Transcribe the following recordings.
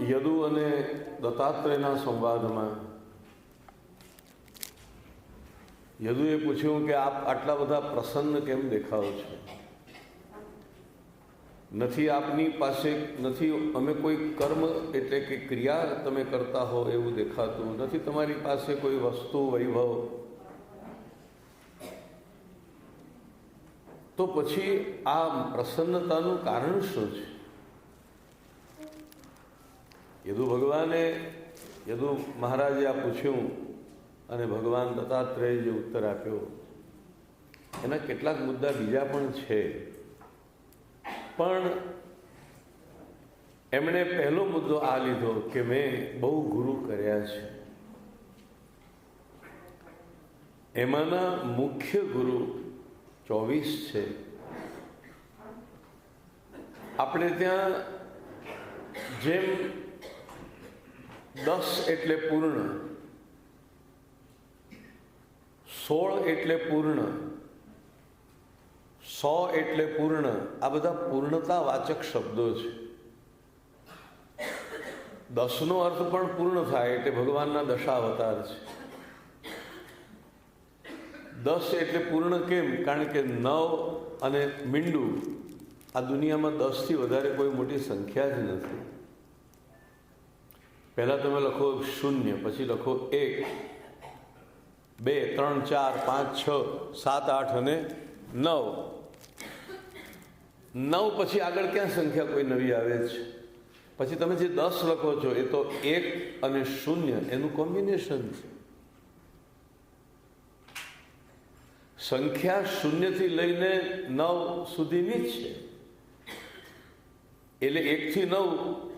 યદુ અને દત્તાત્રેયના સંવાદમાં યદુએ પૂછ્યું કે આપ આટલા બધા પ્રસન્ન કેમ દેખાઓ છો? નથી આપની પાસે, નથી અમે કોઈ કર્મ એટલે કે ક્રિયા તમે કરતા હો એવું દેખાતું નથી, તમારી પાસે કોઈ વસ્તુ વૈભવ, તો પછી આ પ્રસન્નતાનું કારણ શું છે? યદુ ભગવાને, યદુ મહારાજે આ પૂછ્યું અને ભગવાન દત્તાત્રેય જે ઉત્તર આપ્યો, એના કેટલાક મુદ્દા બીજા પણ છે, પણ એમણે પહેલો મુદ્દો આ લીધો કે મેં બહુ ગુરુ કર્યા છે, એમાંના મુખ્ય ગુરુ 24 છે. આપણે ત્યાં જેમ 10 એટલે પૂર્ણ, 16 એટલે પૂર્ણ, 100 એટલે પૂર્ણ, આ બધા પૂર્ણતાવાચક શબ્દો છે. 10નો અર્થ પણ પૂર્ણ થાય એટલે ભગવાનના દશાવતાર છે. 10 એટલે પૂર્ણ કેમ? કારણ કે 9 અને મીંડું, આ દુનિયામાં 10થી વધારે કોઈ મોટી સંખ્યા જ નથી. પહેલાં તમે લખો 0, પછી લખો 1, 2, 3, 4, 5, 6, 7, 8 અને 9. 9 પછી આગળ ક્યાં સંખ્યા કોઈ નવી આવે છે? પછી તમે જે 10 લખો છો એ તો 1 અને 0 એનું કોમ્બિનેશન છે. સંખ્યા 0થી લઈને 9 સુધીની જ છે. એટલે 1 થી 9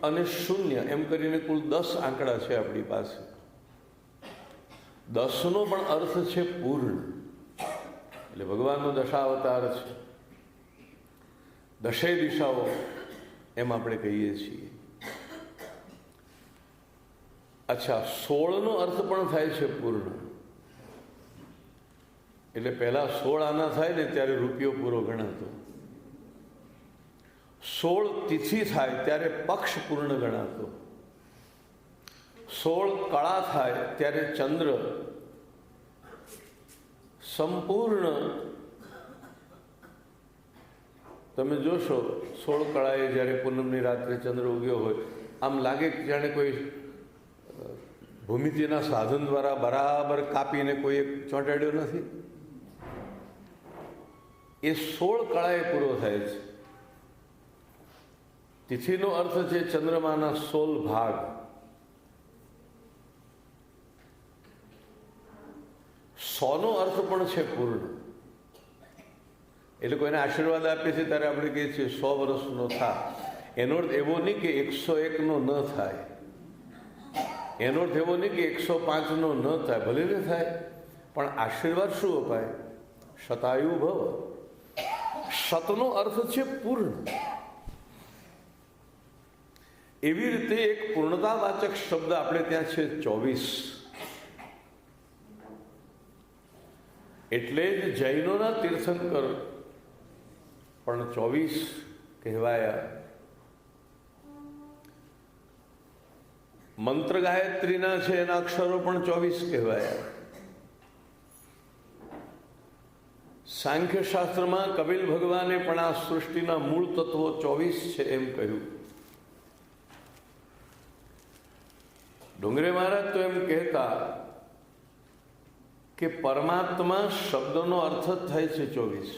અને 0 એમ કરીને કુલ 10 આંકડા છે આપણી પાસે. 10નો પણ અર્થ છે પૂર્ણ, એટલે ભગવાનનો દશાવતાર છે. દશે દિશાઓ એમ આપણે કહીએ છીએ. અચ્છા, 16નો અર્થ પણ થાય છે પૂર્ણ. એટલે પહેલા 16 આના થાય ને ત્યારે રૂપિયો પૂરો ગણાતો. 16 તિથિ થાય ત્યારે પક્ષ પૂર્ણ ગણાતો. 16 કળા થાય ત્યારે ચંદ્ર સંપૂર્ણ. તમે જોશો 16 કળાએ જ્યારે પૂનમની રાત્રે ચંદ્ર ઉગ્યો હોય, આમ લાગે કે જાણે કોઈ ભૂમિતિના સાધન દ્વારા બરાબર કાપીને કોઈ એક ચોંટાડ્યો નથી. એ 16 કળાએ પૂરો થાય છે. તિથિનો અર્થ છે ચંદ્રમાના 16 ભાગ. 100નો અર્થ પણ છે પૂર્ણ. એટલે કોઈને આશીર્વાદ આપીએ છીએ ત્યારે આપણે કહીએ છીએ 100 વર્ષનો થાય. એનો અર્થ એવો નહીં કે 101નો ન થાય, એનો અર્થ એવો નહીં કે 105નો ન થાય, ભલે ને થાય, પણ આશીર્વાદ શું અપાય? શતાયુ ભવ. શતનો અર્થ છે પૂર્ણ. એવી રીતે એક પૂર્ણતાવાચક શબ્દ આપણે ત્યાં છે 24. એટલે જ જૈનોના તીર્થંકર પણ 24 કહેવાયા. મંત્ર ગાયત્રીના છે એના અક્ષરો પણ 24 કહેવાયા. સાંખ્ય શાસ્ત્રમાં કપિલ ભગવાને પણ આ સૃષ્ટિના મૂળ તત્વો 24 છે એમ કહ્યું. ડુંગરે મહારાજ તો એમ કહેતા કે પરમાત્મા શબ્દનો અર્થ જ થાય છે 24.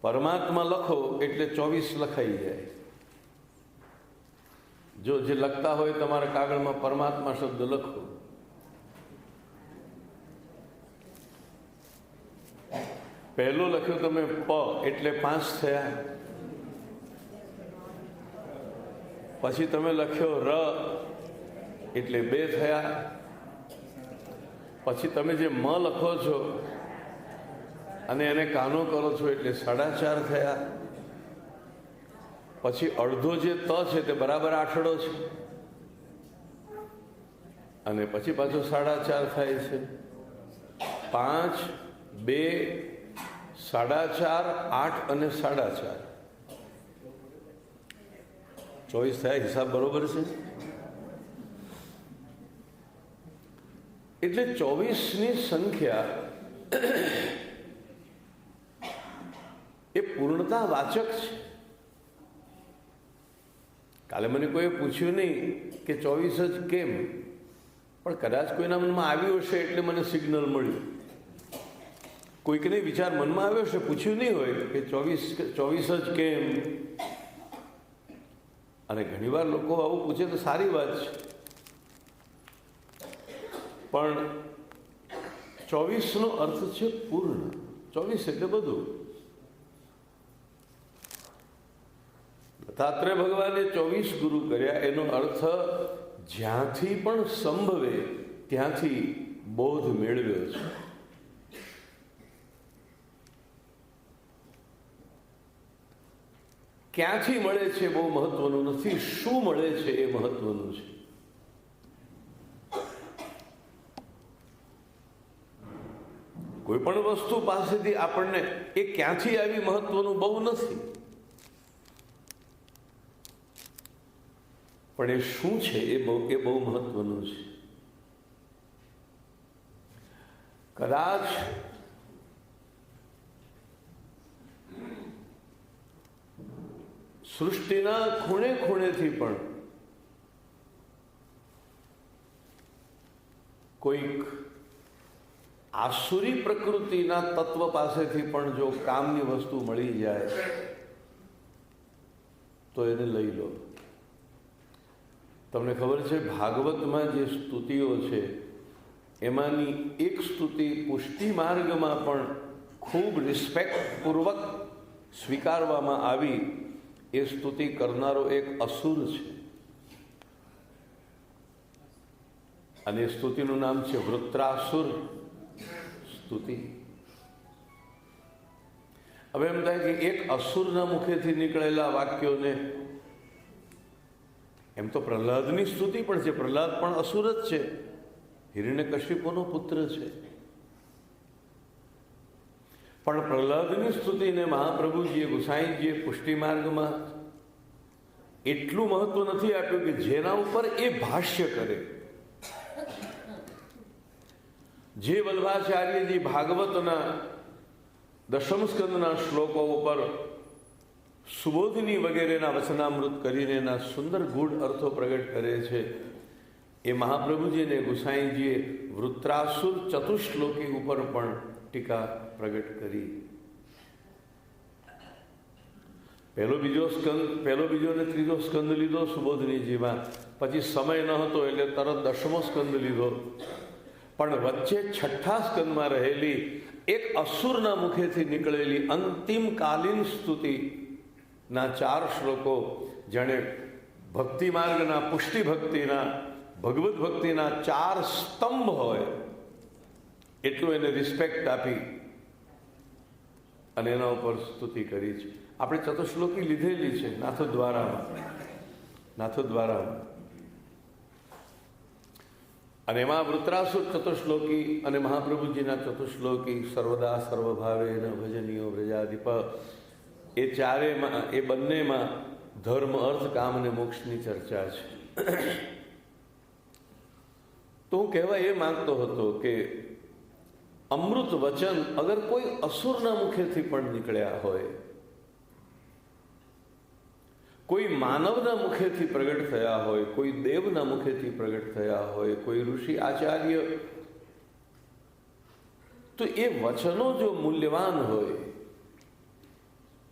પરમાત્મા લખો એટલે 24 લખાઈ જાય. જો જે લખતા હોય તમારા કાગળમાં પરમાત્મા શબ્દ લખો. પહેલો લખ્યો તમે પ એટલે 5 થયા. પછી તમે લખ્યો ર એટલે 2 થયા. પછી તમે જે મ લખો છો અને એને કાનો કરો છો એટલે 4.5 થયા. પછી અડધો જે ત છે તે બરાબર આઠડો છે અને પછી પાછો 4.5 થાય છે. 5, 2, 4.5, 8 અને 4.5. 24 થયા, હિસાબ બરોબર છે? એટલે 24ની સંખ્યા એ પૂર્ણતા વાચક છે. કાલે મને કોઈએ પૂછ્યું નહીં કે 24 જ કેમ, પણ કદાચ કોઈના મનમાં આવ્યું હશે એટલે મને સિગ્નલ મળ્યું. કોઈકને વિચાર મનમાં આવ્યો હશે, પૂછ્યું નહીં હોય કે 24 જ કેમ. અને ઘણીવાર લોકો આવું પૂછે તો સારી વાત છે, પણ 24નો અર્થ છે પૂર્ણ. 24 એટલે બધું. દત્તાત્રેય ભગવાને 24 ગુરુ કર્યા, એનો અર્થ જ્યાંથી પણ સંભવે ત્યાંથી બોધ મેળવ્યો છે. ક્યાંથી મળે છે બહુ મહત્વનું નથી, શું મળે છે એ મહત્વનું છે. કોઈ પણ વસ્તુ પાસેથી આપણને એ ક્યાંથી આવી મહત્વનું બહુ નથી, પણ એ શું છે એ બહુ મહત્વનું છે. કદાચ સૃષ્ટિના ખૂણે ખૂણેથી પણ કોઈક આસુરી પ્રકૃતિના તત્વ પાસેથી પણ જો કામની વસ્તુ મળી જાય તો એને લઈ લો. તમને ખબર છે, ભાગવતમાં જે સ્તુતિઓ છે એમાંની એક સ્તુતિ પુષ્ટિ માર્ગમાં પણ ખૂબ રિસ્પેક્ટપૂર્વક સ્વીકારવામાં આવી. એ સ્તુતિ કરનારો એક અસુર છે, અને સ્તુતિનું નામ છે વૃત્રાસુર સ્તુતિ. હવે એમ થાય કે એક અસુરના મુખેથી નીકળેલા વાક્યોને, એમ તો પ્રહલાદની સ્તુતિ પણ છે, પ્રહલાદ પણ અસુર જ છે, હિરણ્યકશિપુનો પુત્ર છે, પણ પ્રહલાદની સ્તુતિને મહાપ્રભુજીએ, ગુસાઈજીએ પુષ્ટિ માર્ગમાં એટલું મહત્વ નથી આપ્યું કે જેના ઉપર એ ભાષ્ય કરે. જે વલ્ભાચાર્યજી ભાગવતના દશમ સ્કંદના શ્લોકો ઉપર સુબોધની વગેરેના વચનામૃત કરીને એના સુંદર ગૂઢ અર્થો પ્રગટ કરે છે, એ મહાપ્રભુજીને ગુસાઈજીએ વૃત્રાસુર ચતુશ્લોકી ઉપર પણ ટીકા પ્રગટ કરી. પહેલો બીજો ને ત્રીજો સ્કંદ લીધો સુબોધનીજીમાં, પછી સમય ન હતો એટલે તરત દશમો સ્કંદ લીધો. પણ વચ્ચે છઠ્ઠા સ્કંદમાં રહેલી એક અસુરના મુખેથી નીકળેલી અંતિમ કાલીન સ્તુતિના 4 શ્લોકો જાણે ભક્તિ માર્ગના, પુષ્ટિ ભક્તિના, ભગવત ભક્તિના 4 સ્તંભ હોય એટલું એને રિસ્પેક્ટ આપી અને એના ઉપર સ્તુતિ કરી છે. આપણે ચતુશ્લોકી લીધેલી છે નાથદ્વારામાં, અને એમાં વૃત્રાસુર ચતુશ્લોકી અને મહાપ્રભુજીના ચતુશ્લોકી સર્વદા સર્વભાવેન ભજનીયો વ્રજાધિપ, એ ચારેમાં, એ બંનેમાં ધર્મ, અર્થ, કામ અને મોક્ષની ચર્ચા છે. તો હું કહેવા એ માંગતો હતો કે અમૃત વચન અગર કોઈ અસુરના મુખેથી પણ નીકળ્યા હોય, કોઈ માનવના મુખેથી પ્રગટ થયા હોય, કોઈ દેવના મુખેથી પ્રગટ થયા હોય, કોઈ ઋષિ આચાર્ય, તો એ વચનો જો મૂલ્યવાન હોય,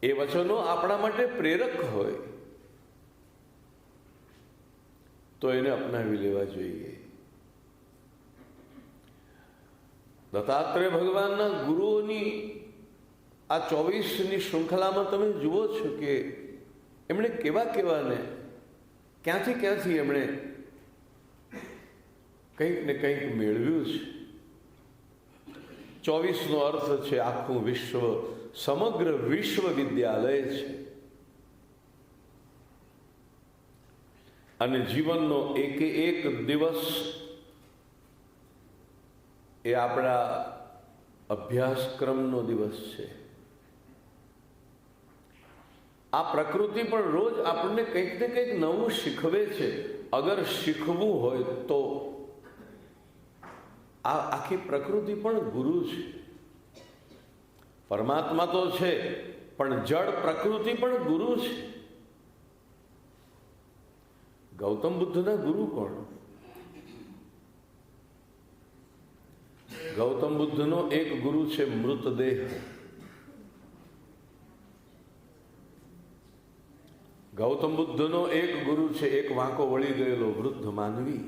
એ વચનો આપણા માટે પ્રેરક હોય, તો એને અપનાવી લેવા જોઈએ. દત્તાત્રેય ભગવાનના ગુરુઓની આ 24ની શૃંખલામાં તમે જુઓ છો કે એમણે કેવાને ક્યાંથી એમણે કંઈક ને કંઈક મેળવ્યું છે. 24નો અર્થ છે આખું વિશ્વ, સમગ્ર વિશ્વ વિદ્યાલય છે, અને જીવનનો એક દિવસ એ આપણા અભ્યાસક્રમનો દિવસ છે. આ પ્રકૃતિ પણ રોજ આપણને કંઈક ને કંઈક નવું શીખવે છે. અગર શીખવું હોય તો આ આખી પ્રકૃતિ પણ ગુરુ છે. પરમાત્મા તો છે, પણ જળ પ્રકૃતિ પણ ગુરુ છે. ગૌતમ બુદ્ધના ગુરુ કોણ? ગૌતમ બુદ્ધનો એક ગુરુ છે મૃતદેહ. ગૌતમ બુદ્ધનો એક ગુરુ છે એક વાંકો વળી ગયેલો વૃદ્ધ માનવી.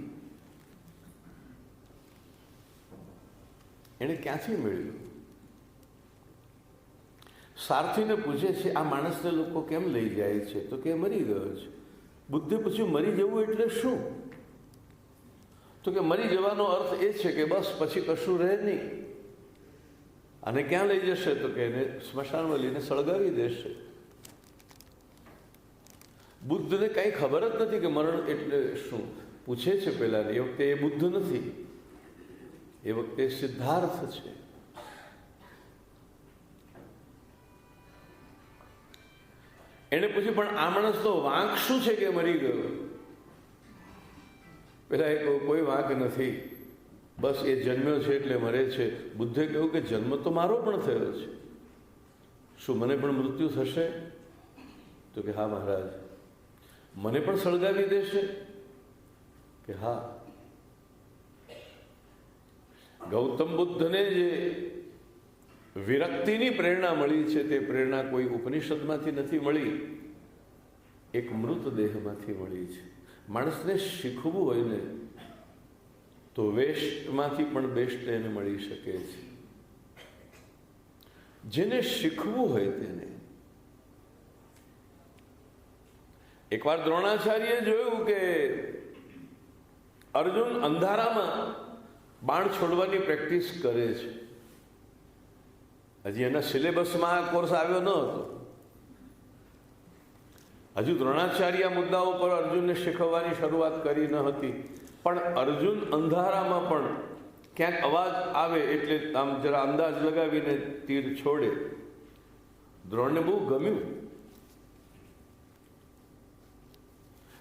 એને ક્યાંથી મળ્યું? સારથીને પૂછે છે, આ માણસને લોકો કેમ લઈ જાય છે? તો કે મરી ગયો છે. બુદ્ધે પૂછ્યું, મરી જવું એટલે શું? તો કે મરી જવાનો અર્થ એ છે કે બસ પછી કશું રહે નહીં. અને ક્યાં લઈ જશે? તો કે એને સ્મશાનમાં લઈને સળગાવી દેશે. બુદ્ધને કંઈ ખબર જ નથી કે મરણ એટલે શું. પૂછે છે પેલા, એ વખતે એ બુદ્ધ નથી, એ વખતે સિદ્ધાર્થ છે. એને પૂછ્યું, પણ આ માણસનો વાંક શું છે કે મરી ગયો? પેલા એ કહ્યું, કોઈ વાંક નથી, બસ એ જન્મ્યો છે એટલે મરે છે. બુદ્ધે કહ્યું કે જન્મ તો મારો પણ થયો છે, શું મને પણ મૃત્યુ થશે? તો કે હા મહારાજ. મને પણ સળગાવી દેશે? કે હા. ગૌતમ બુદ્ધને જે વિરક્તિની પ્રેરણા મળી છે તે પ્રેરણા કોઈ ઉપનિષદમાંથી નથી મળી, એક મૃતદેહમાંથી મળી છે. માણસને શીખવું હોય ને તો વેસ્ટમાંથી પણ બેસ્ટ એને મળી શકે છે. જેને શીખવું હોય તેને. એકવાર દ્રોણાચાર્યએ જોયું કે અર્જુન અંધારામાં બાણ છોડવાની પ્રેક્ટિસ કરે છે. હજી એના સિલેબસમાં આ કોર્સ આવ્યો ન હતો. હજુ દ્રોણાચાર્ય મુદ્દાઓ પર અર્જુનને શીખવવાની શરૂઆત કરી ન હતી. પણ અર્જુન અંધારામાં પણ ક્યાંક અવાજ આવે એટલે આમ જરા અંદાજ લગાવીને તીર છોડે. દ્રોણને બહુ ગમ્યું.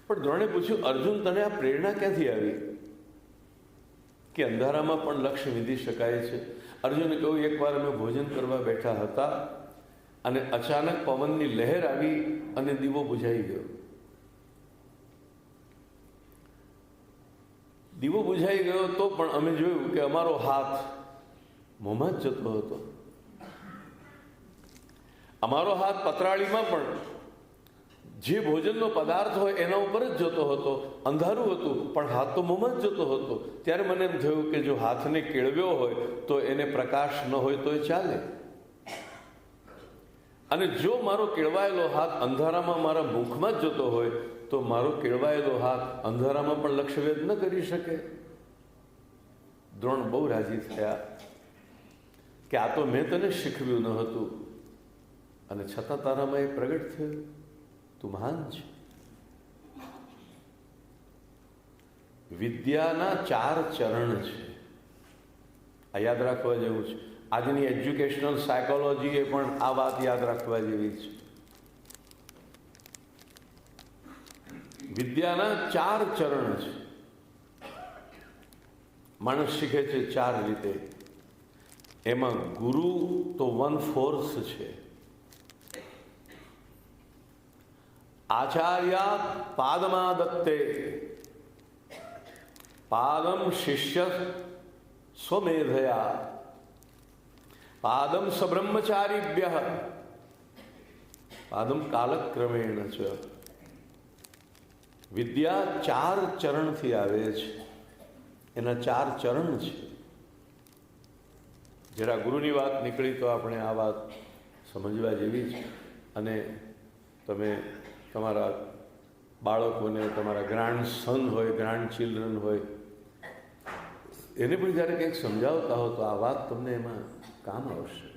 પણ દ્રોણે પૂછ્યું, અર્જુન તને આ પ્રેરણા ક્યાંથી આવી કે અંધારામાં પણ લક્ષ્ય વિંધી શકાય છે? અર્જુને કહ્યું, એકવાર અમે ભોજન કરવા બેઠા હતા અને અચાનક પવનની લહેર આવી અને દીવો બુઝાઈ ગયો. દીવો બુઝાઈ ગયો તો પણ અમે જોયું કે અમારો હાથ મોંમાં જ જતો હતો. અમારો હાથ પતરાળીમાં પણ જે ભોજનનો પદાર્થ હોય એના ઉપર જ જતો હતો. અંધારું હતું પણ હાથ તો મોંમાં જ જતો હતો. ત્યારે મને એમ થયું કે જો હાથને કેળવ્યો હોય તો એને પ્રકાશ ન હોય તો એ ચાલે, અને જો મારો કેળવાયેલો હાથ અંધારામાં મારા મુખમાં જ જતો હોય તો મારો કેળવાયેલો હાથ અંધારામાં પણ લક્ષ્યભેદ ન કરી શકે. દ્રોણ બહુ રાજી થયા કે આ તો મેં તને શીખવ્યું ન હતું અને છતાં તારામાં એ પ્રગટ થયું. તું મહાન છે. વિદ્યાના 4 ચરણ છે. આ યાદ રાખવા જેવું છે. આજની એજ્યુકેશનલ સાયકોલોજીએ પણ આ વાત યાદ રાખવા જેવી છે. વિદ્યાના 4 ચરણ છે. માણસ શીખે છે 4 રીતે. એમાં ગુરુ તો 1/4 છે. આચાર્યા પાદમાદત્તે પાદમ શિષ્ય સ્વમેધયા પાદમ સબ્રહ્મચારીભ્ય પાદમ કાલક્રમેણ ચ. વિદ્યા 4 ચરણથી આવે છે. એના 4 ચરણ છે. જરા ગુરુની વાત નીકળી તો આપણે આ વાત સમજવા જેવી છે. અને તમે તમારા બાળકોને, તમારા ગ્રાન્ડ સન હોય, ગ્રાન્ડ ચિલ્ડ્રન હોય, એને પણ જ્યારે કંઈક સમજાવતા હો તો આ વાત તમને એમાં કામ આવશે.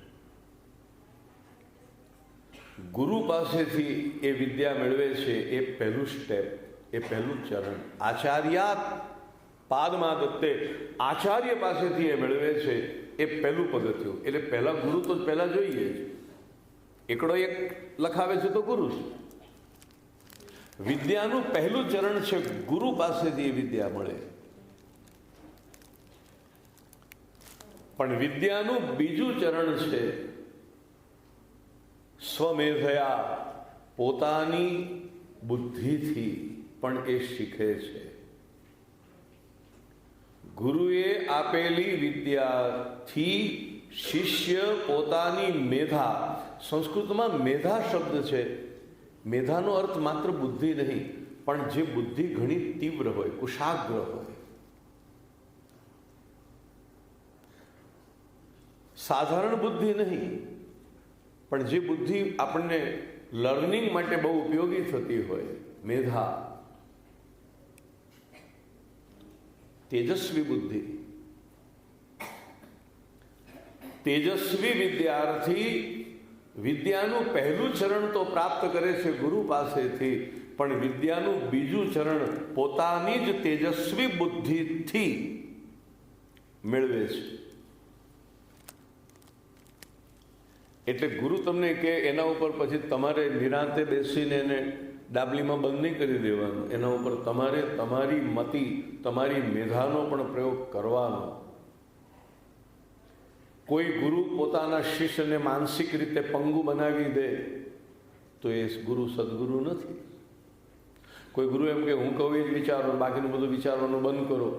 ગુરુ પાસેથી એ વિદ્યા મેળવે છે એ પહેલું સ્ટેપ, એ પહેલું ચરણ. આચાર્યા પાદમાદત્તે, આચાર્ય પાસેથી એ મેળવે છે એ પહેલું પગથિયું. એટલે પહેલા ગુરુ તો પહેલા જોઈએ જ. એકડો એક લખાવે છે તો ગુરુ છે. વિદ્યાનું પહેલું ચરણ છે ગુરુ પાસેથી એ વિદ્યા મળે. પણ વિદ્યાનું બીજું ચરણ છે સ્વમેધયા, પોતાની બુદ્ધિથી પણ એ શીખે છે. ગુરુએ આપેલી વિદ્યાથી શિષ્ય પોતાની મેધા, સંસ્કૃતમાં મેધા શબ્દ છે. મેધાનો અર્થ માત્ર બુદ્ધિ નહીં, પણ જે બુદ્ધિ ઘણી તીવ્ર હોય, કુશાગ્ર હોય, સાધારણ બુદ્ધિ નહીં, પણ જે બુદ્ધિ આપણને લર્નિંગ માટે બહુ ઉપયોગી થતી હોય, મેધા, તેજસ્વી બુદ્ધિ. તેજસ્વી વિદ્યાર્થી વિદ્યાનું પહેલું ચરણ તો પ્રાપ્ત કરે છે ગુરુ પાસેથી, પણ વિદ્યાનું બીજું ચરણ પોતાની જ તેજસ્વી બુદ્ધિથી મેળવે છે. એટલે ગુરુ તમને કે એના ઉપર પછી તમારે નિરાંતે બેસીને એને ડાબલીમાં બંધ નહીં કરી દેવાનું. એના ઉપર તમારે તમારી મતિ, તમારી મેધાનો પણ પ્રયોગ કરવાનો. કોઈ ગુરુ પોતાના શિષ્યને માનસિક રીતે પંગુ બનાવી દે તો એ ગુરુ સદગુરુ નથી. કોઈ ગુરુ એમ કે હું કહું એ જ વિચારો, બાકીનું બધું વિચારવાનું બંધ કરો,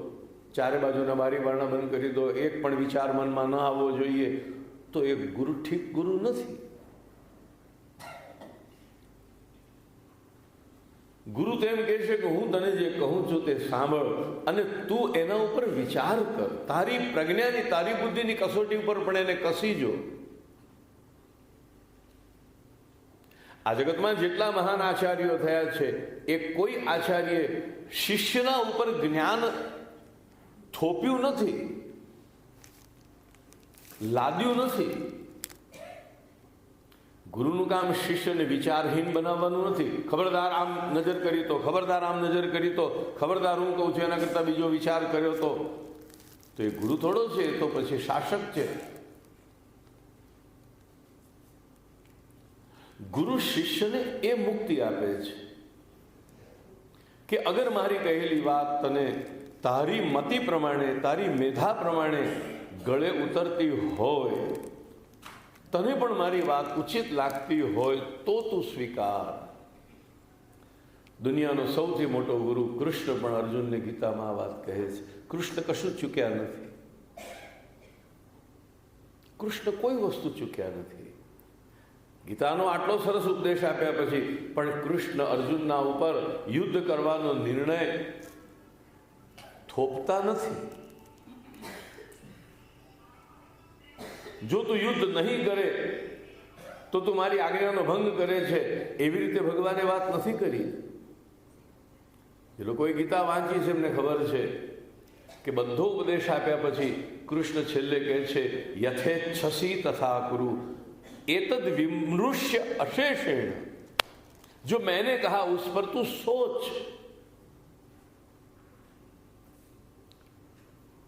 ચારે બાજુના બારી બારણા બંધ કરી દો, એક પણ વિચાર મનમાં ન આવવો જોઈએ, તો એ ગુરુ ઠીક ગુરુ નથી. ગુરુ તો એમ કહે છે કે હું તને જે કહું છું તે સાંભળ અને તું એના ઉપર વિચાર કર. તારી પ્રજ્ઞાની, તારી બુદ્ધિની કસોટી ઉપર પણ એને કસી જો. આ જગતમાં જેટલા મહાન આચાર્યો થયા છે, એ કોઈ આચાર્ય શિષ્યના ઉપર જ્ઞાન થોપ્યું નથી, લાદ્યું નથી. ગુરુનું કામ શિષ્યને વિચારહીન બનાવવાનું નથી. ખબરદાર આમ નજર કરી તો, ખબરદાર આમ નજર કરી તો, ખબરદાર હું કહું છું એના કરતા બીજો વિચાર કર્યો તો એ ગુરુ થોડો છે, એ તો પછી શાસક છે. ગુરુ શિષ્યને એ મુક્તિ આપે છે કે અગર મારી કહેલી વાત તને તારી મતિ પ્રમાણે, તારી મેધા પ્રમાણે ગળે ઉતરતી હોય, તને પણ મારી વાત ઉચિત લાગતી હોય તો તું સ્વીકાર. દુનિયાનો સૌથી મોટો ગુરુ કૃષ્ણ પણ અર્જુનને ગીતામાં આ વાત કહે છે. કૃષ્ણ કશું ચૂક્યા નથી. કૃષ્ણ કોઈ વસ્તુ ચૂક્યા નથી. ગીતાનો આટલો સરસ ઉપદેશ આપ્યા પછી પણ કૃષ્ણ અર્જુનના ઉપર યુદ્ધ કરવાનો નિર્ણય થોપતા નથી. જો તું યુદ્ધ નહીં કરે તો તું મારી આજ્ઞાનો ભંગ કરે છે, એવી રીતે ભગવાને વાત નથી કરી. જે લોકોએ ગીતા વાંચી છે એમને ખબર છે કે બધો ઉપદેશ આપ્યા પછી કૃષ્ણ છેલ્લે કહે છે યથેચ્છસી તથા કુરુ एतद विमृश्य अशेषेण, जो मैंने कहा उस पर तू सोच.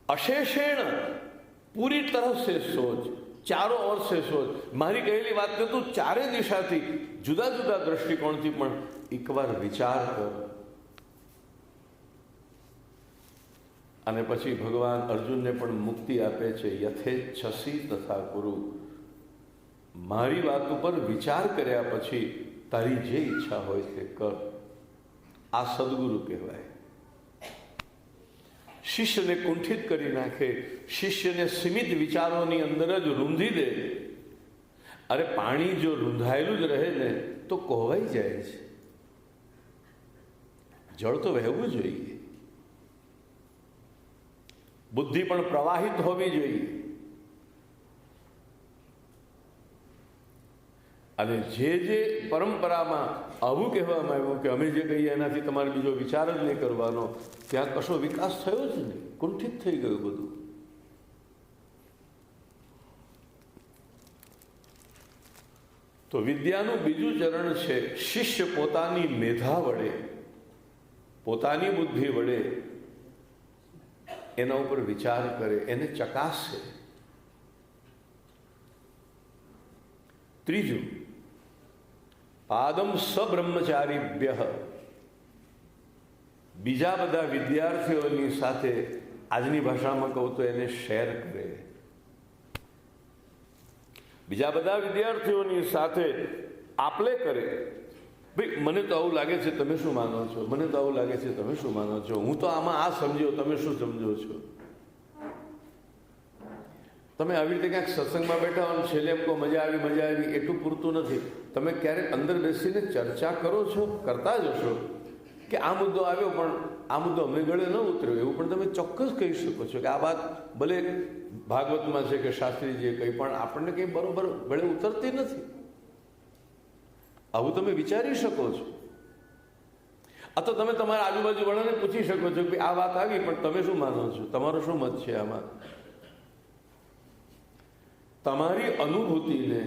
अशेषेण, पूरी तरह से सोच, चारों ओर से सोच. मारी कहेली वातने तू चारे दिशाथी जुदा जुदा दृष्टिकोणथी पण एकવાર વિચાર કર. અને પછી ભગવાન અર્જુનને પણ મુક્તિ આપે છે. યથેચ્છસી તથા કુરુ, મારી વાત ઉપર વિચાર કર્યા પછી તારી જે ઈચ્છા હોય તે કર. આ સદગુરુ કહેવાય. શિષ્યને કુંઠિત કરી નાખે, શિષ્યને સીમિત વિચારોની અંદર જ રૂંધી દે. અરે પાણી જો રૂંધાયેલું જ રહે ને તો કોહવાઈ જાય છે. જળ તો વહેવું જોઈએ, બુદ્ધિ પણ પ્રવાહિત હોવી જોઈએ. અને જે પરંપરામાં આવું કહેવામાં આવ્યું કે અમે જે કહીએ એનાથી તમારે બીજો વિચાર જ નહીં કરવાનો, ત્યાં કશો વિકાસ થયો જ નહીં, કુંઠિત થઈ ગયું બધું. તો વિદ્યાનું બીજું ચરણ છે શિષ્ય પોતાની મેધા વડે, પોતાની બુદ્ધિ વડે એના ઉપર વિચાર કરે, એને ચકાસે. ત્રીજું, આદમ સબ્રહ્મચારીભ્ય, બીજા બધા વિદ્યાર્થીઓની સાથે, આજની ભાષામાં કહું તો એને શેર કરે. બીજા બધા વિદ્યાર્થીઓની સાથે આપલે કરે. ભાઈ મને તો આવું લાગે છે, તમે શું માનો છો? મને તો આવું લાગે છે, તમે શું માનો છો? હું તો આમાં આ સમજ્યો, તમે શું સમજો છો? તમે આવી રીતે ક્યાંક સત્સંગમાં બેઠા હો, છેલ્લે એમ કહો મજા આવી, એટલું પૂરતું નથી. તમે ક્યારેક અંદર બેસીને ચર્ચા કરો છો, કરતા જ હશો કે આ મુદ્દો આવ્યો પણ આ મુદ્દો અમે ગળે ન ઉતર્યો, એવું પણ તમે ચોક્કસ કહી શકો છો કે આ વાત ભલે ભાગવતમાં છે કે શાસ્ત્રીજીએ કંઈ, પણ આપણને કંઈ બરોબર ગળે ઉતરતી નથી. આવું તમે વિચારી શકો છો. અથવા તમે તમારા આજુબાજુ વાળાને પૂછી શકો છો કે આ વાત આવી પણ તમે શું માનો છો, તમારો શું મત છે આમાં? તમારી અનુભૂતિને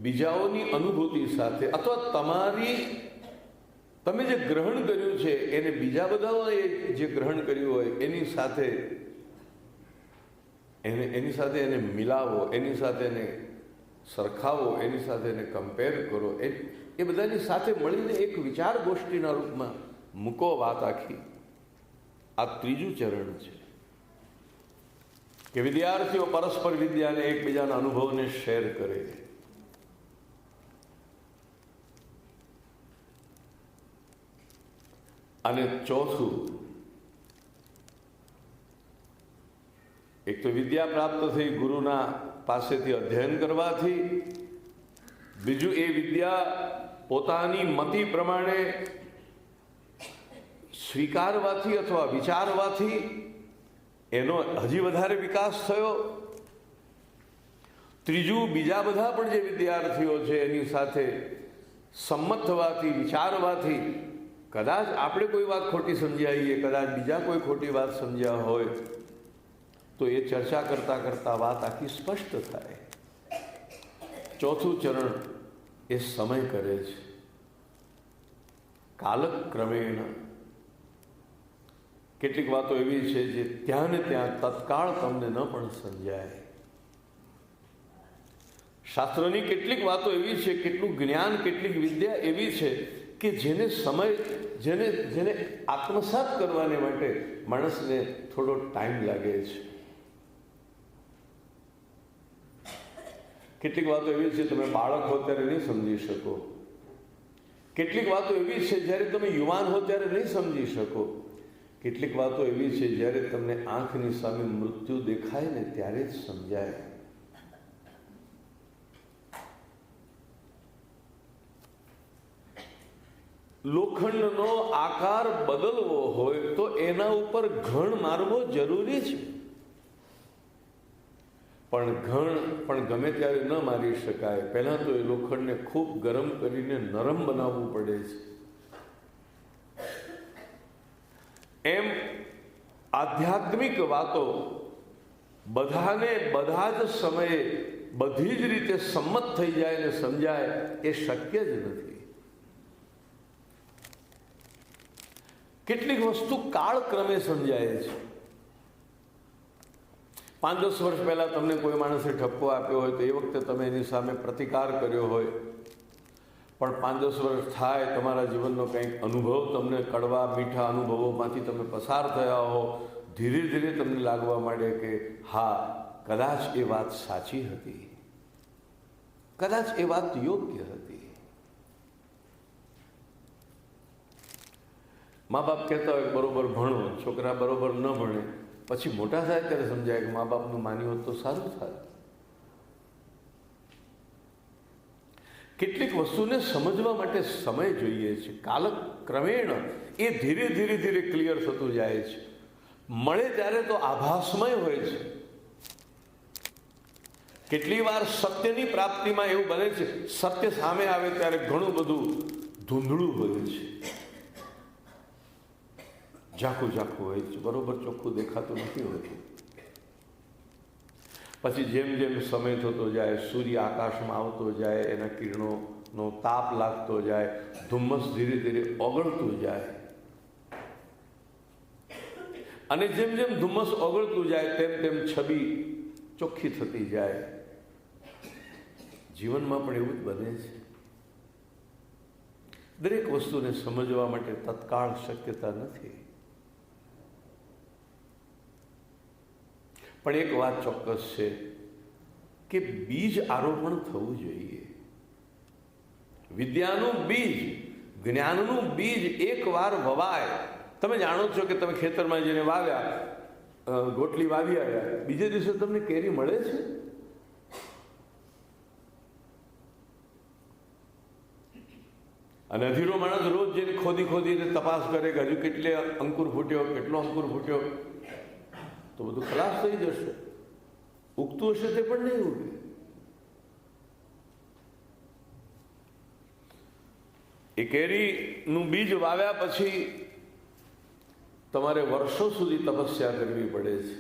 બીજાઓની અનુભૂતિ સાથે, અથવા તમે જે ગ્રહણ કર્યું છે એને બીજા બધાઓએ જે ગ્રહણ કર્યું હોય એની સાથે એને મિલાવો, એની સાથે એને સરખાવો, એની સાથે એને કમ્પેર કરો. એ બધાની સાથે મળીને એક વિચાર ગોષ્ઠીના રૂપમાં મૂકો વાત આખી. આ ત્રીજું ચરણ છે કે વિદ્યાર્થીઓ પરસ્પર વિદ્યાને, એકબીજાના અનુભવને શેર કરે. અને ચોથું, એક તો વિદ્યા પ્રાપ્ત થઈ ગુરુના પાસેથી અધ્યયન કરવાથી, બીજું એ વિદ્યા પોતાની મતિ પ્રમાણે સ્વીકારવાથી અથવા વિચારવાથી એનો હજી વધારે વિકાસ થયો. ત્રીજું, બીજા બધા પણ જે વિદ્યાર્થીઓ છે એની સાથે સંમત થવાથી, વિચારવાથી, કદાચ આપણે કોઈ વાત ખોટી સમજાવીએ, કદાચ બીજા કોઈ ખોટી વાત સમજ્યા હોય તો એ ચર્ચા કરતા કરતા વાત આખી સ્પષ્ટ થાય. ચોથું ચરણ એ સમય કરે છે. કાલક્રમેણ કેટલીક વાતો એવી છે જે ત્યાં ને ત્યાં તત્કાળ તમને ન પણ સમજાય. શાસ્ત્રની કેટલીક વાતો એવી છે, કેટલું જ્ઞાન, કેટલીક વિદ્યા એવી છે કે જેને આત્મસાત કરવાને માટે માણસને થોડો ટાઈમ લાગે છે. કેટલીક વાતો એવી છે તમે બાળક હો ત્યારે નહીં સમજી શકો. કેટલીક વાતો એવી છે જ્યારે તમે યુવાન હો ત્યારે નહીં સમજી શકો. કેટલીક વાતો એવી છે જ્યારે તમને આંખની સામે મૃત્યુ દેખાય ને ત્યારે જ સમજાય. લોખંડનો આકાર બદલવો હોય તો એના ઉપર ઘણ મારવો જરૂરી છે, પણ ગમે ત્યારે ન મારી શકાય. પહેલા તો એ લોખંડને ખૂબ ગરમ કરીને નરમ બનાવવું પડે છે. એમ આધ્યાત્મિક વાતો બધાને બધા જ સમયે બધી જ રીતે સંમત થઈ જાય ને સમજાય એ શક્ય જ નથી. કેટલીક વસ્તુ કાળક્રમે સમજાય છે. 5-10 વર્ષ પહેલા તમને કોઈ માણસે ઠપકો આપ્યો હોય તો એ વખતે તમે એની સામે પ્રતિકાર કર્યો હોય, પણ 5-10 વર્ષ થાય, તમારા જીવનનો કંઈક અનુભવ, તમને કડવા મીઠા અનુભવોમાંથી તમે પસાર થયા હો, ધીરે ધીરે તમને લાગવા માંડે કે હા, કદાચ એ વાત સાચી હતી, કદાચ એ વાત યોગ્ય હતી. મા બાપ કહેતા હોય બરોબર ભણો, છોકરા બરોબર ન ભણે, પછી મોટા થાય ત્યારે સમજાય કે મા બાપનું માન્યું હોત તો સારું થાય. કેટલીક વસ્તુને સમજવા માટે સમય જોઈએ છે. કાલક્રમેણ એ ધીરે ધીરે ધીરે ક્લિયર થતું જાય છે. મળે ત્યારે તો આભાસમય હોય છે. કેટલી વાર સત્યની પ્રાપ્તિમાં એવું બને છે, સત્ય સામે આવે ત્યારે ઘણું બધું ધૂંધળું હોય છે, ઝાખું ઝાખું હોય છે, બરોબર ચોખ્ખું દેખાતું નથી હોતું. પછી જેમ જેમ સમય થતો જાય, સૂર્ય આકાશમાં આવતો જાય, એના કિરણોનો તાપ લાગતો જાય, ધુમ્મસ ધીરે ધીરે ઓગળતું જાય, અને જેમ જેમ ધુમ્મસ ઓગળતું જાય તેમ તેમ છબી ચોખ્ખી થતી જાય. જીવનમાં પણ એવું જ બને છે. દરેક વસ્તુને સમજવા માટે તત્કાળ શક્યતા નથી. પણ એક વાત ચોક્કસ છે કે બીજ આરોપણ થવું જોઈએ. વિદ્યાનું બીજ, જ્ઞાનનું બીજ એકવાર વવાય. તમે જાણો છો કે તમે ખેતરમાં જઈને વાવ્યા, ગોટલી વાવી આવ્યા, બીજે દિવસે તમને કેરી મળે છે? અને અધીરો માણસ રોજ જઈને ખોદીને તપાસ કરે કે હજુ કેટલે અંકુર ફૂટ્યો, કેટલો અંકુર ફૂટ્યો, તો બધું ખલાસ થઈ જશે. ઉગતું હશે તે પણ નહીં ઉગે. એ કેરીનું બીજ વાવ્યા પછી તમારે વર્ષો સુધી તપસ્યા કરવી પડે છે.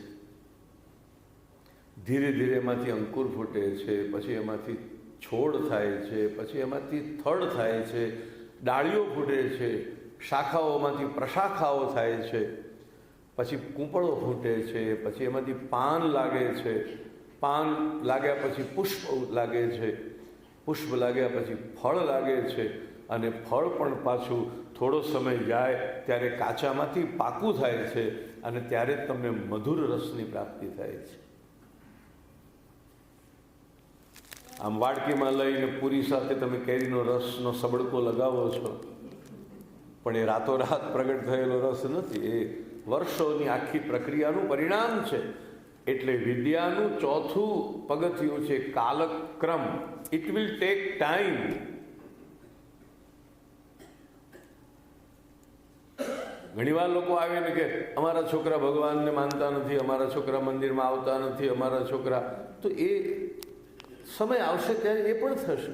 ધીરે ધીરે એમાંથી અંકુર ફૂટે છે, પછી એમાંથી છોડ થાય છે, પછી એમાંથી થડ થાય છે, ડાળીઓ ફૂટે છે, શાખાઓમાંથી પ્રશાખાઓ થાય છે, પછી કૂંપળો ફૂટે છે, પછી એમાંથી પાન લાગે છે, પાન લાગ્યા પછી પુષ્પ લાગે છે, પુષ્પ લાગ્યા પછી ફળ લાગે છે, અને ફળ પણ પાછું થોડો સમય જાય ત્યારે કાચામાંથી પાકું થાય છે, અને ત્યારે તમને મધુર રસની પ્રાપ્તિ થાય છે. આમ વાડકીમાં લઈને પૂરી સાથે તમે કેરીનો રસનો સબડકો લગાવો છો, પણ એ રાતોરાત પ્રગટ થયેલો રસ નથી. એ વર્ષોની આખી પ્રક્રિયાનું પરિણામ છે. એટલે વિદ્યાનું ચોથું પગથિયું છે કાલક્રમ. It will take time. ઘણીવાર લોકો આવે ને કે અમારા છોકરા ભગવાનને માનતા નથી, અમારા છોકરા મંદિરમાં આવતા નથી, અમારા છોકરા, તો એ સમય આવશે ત્યારે એ પણ થશે.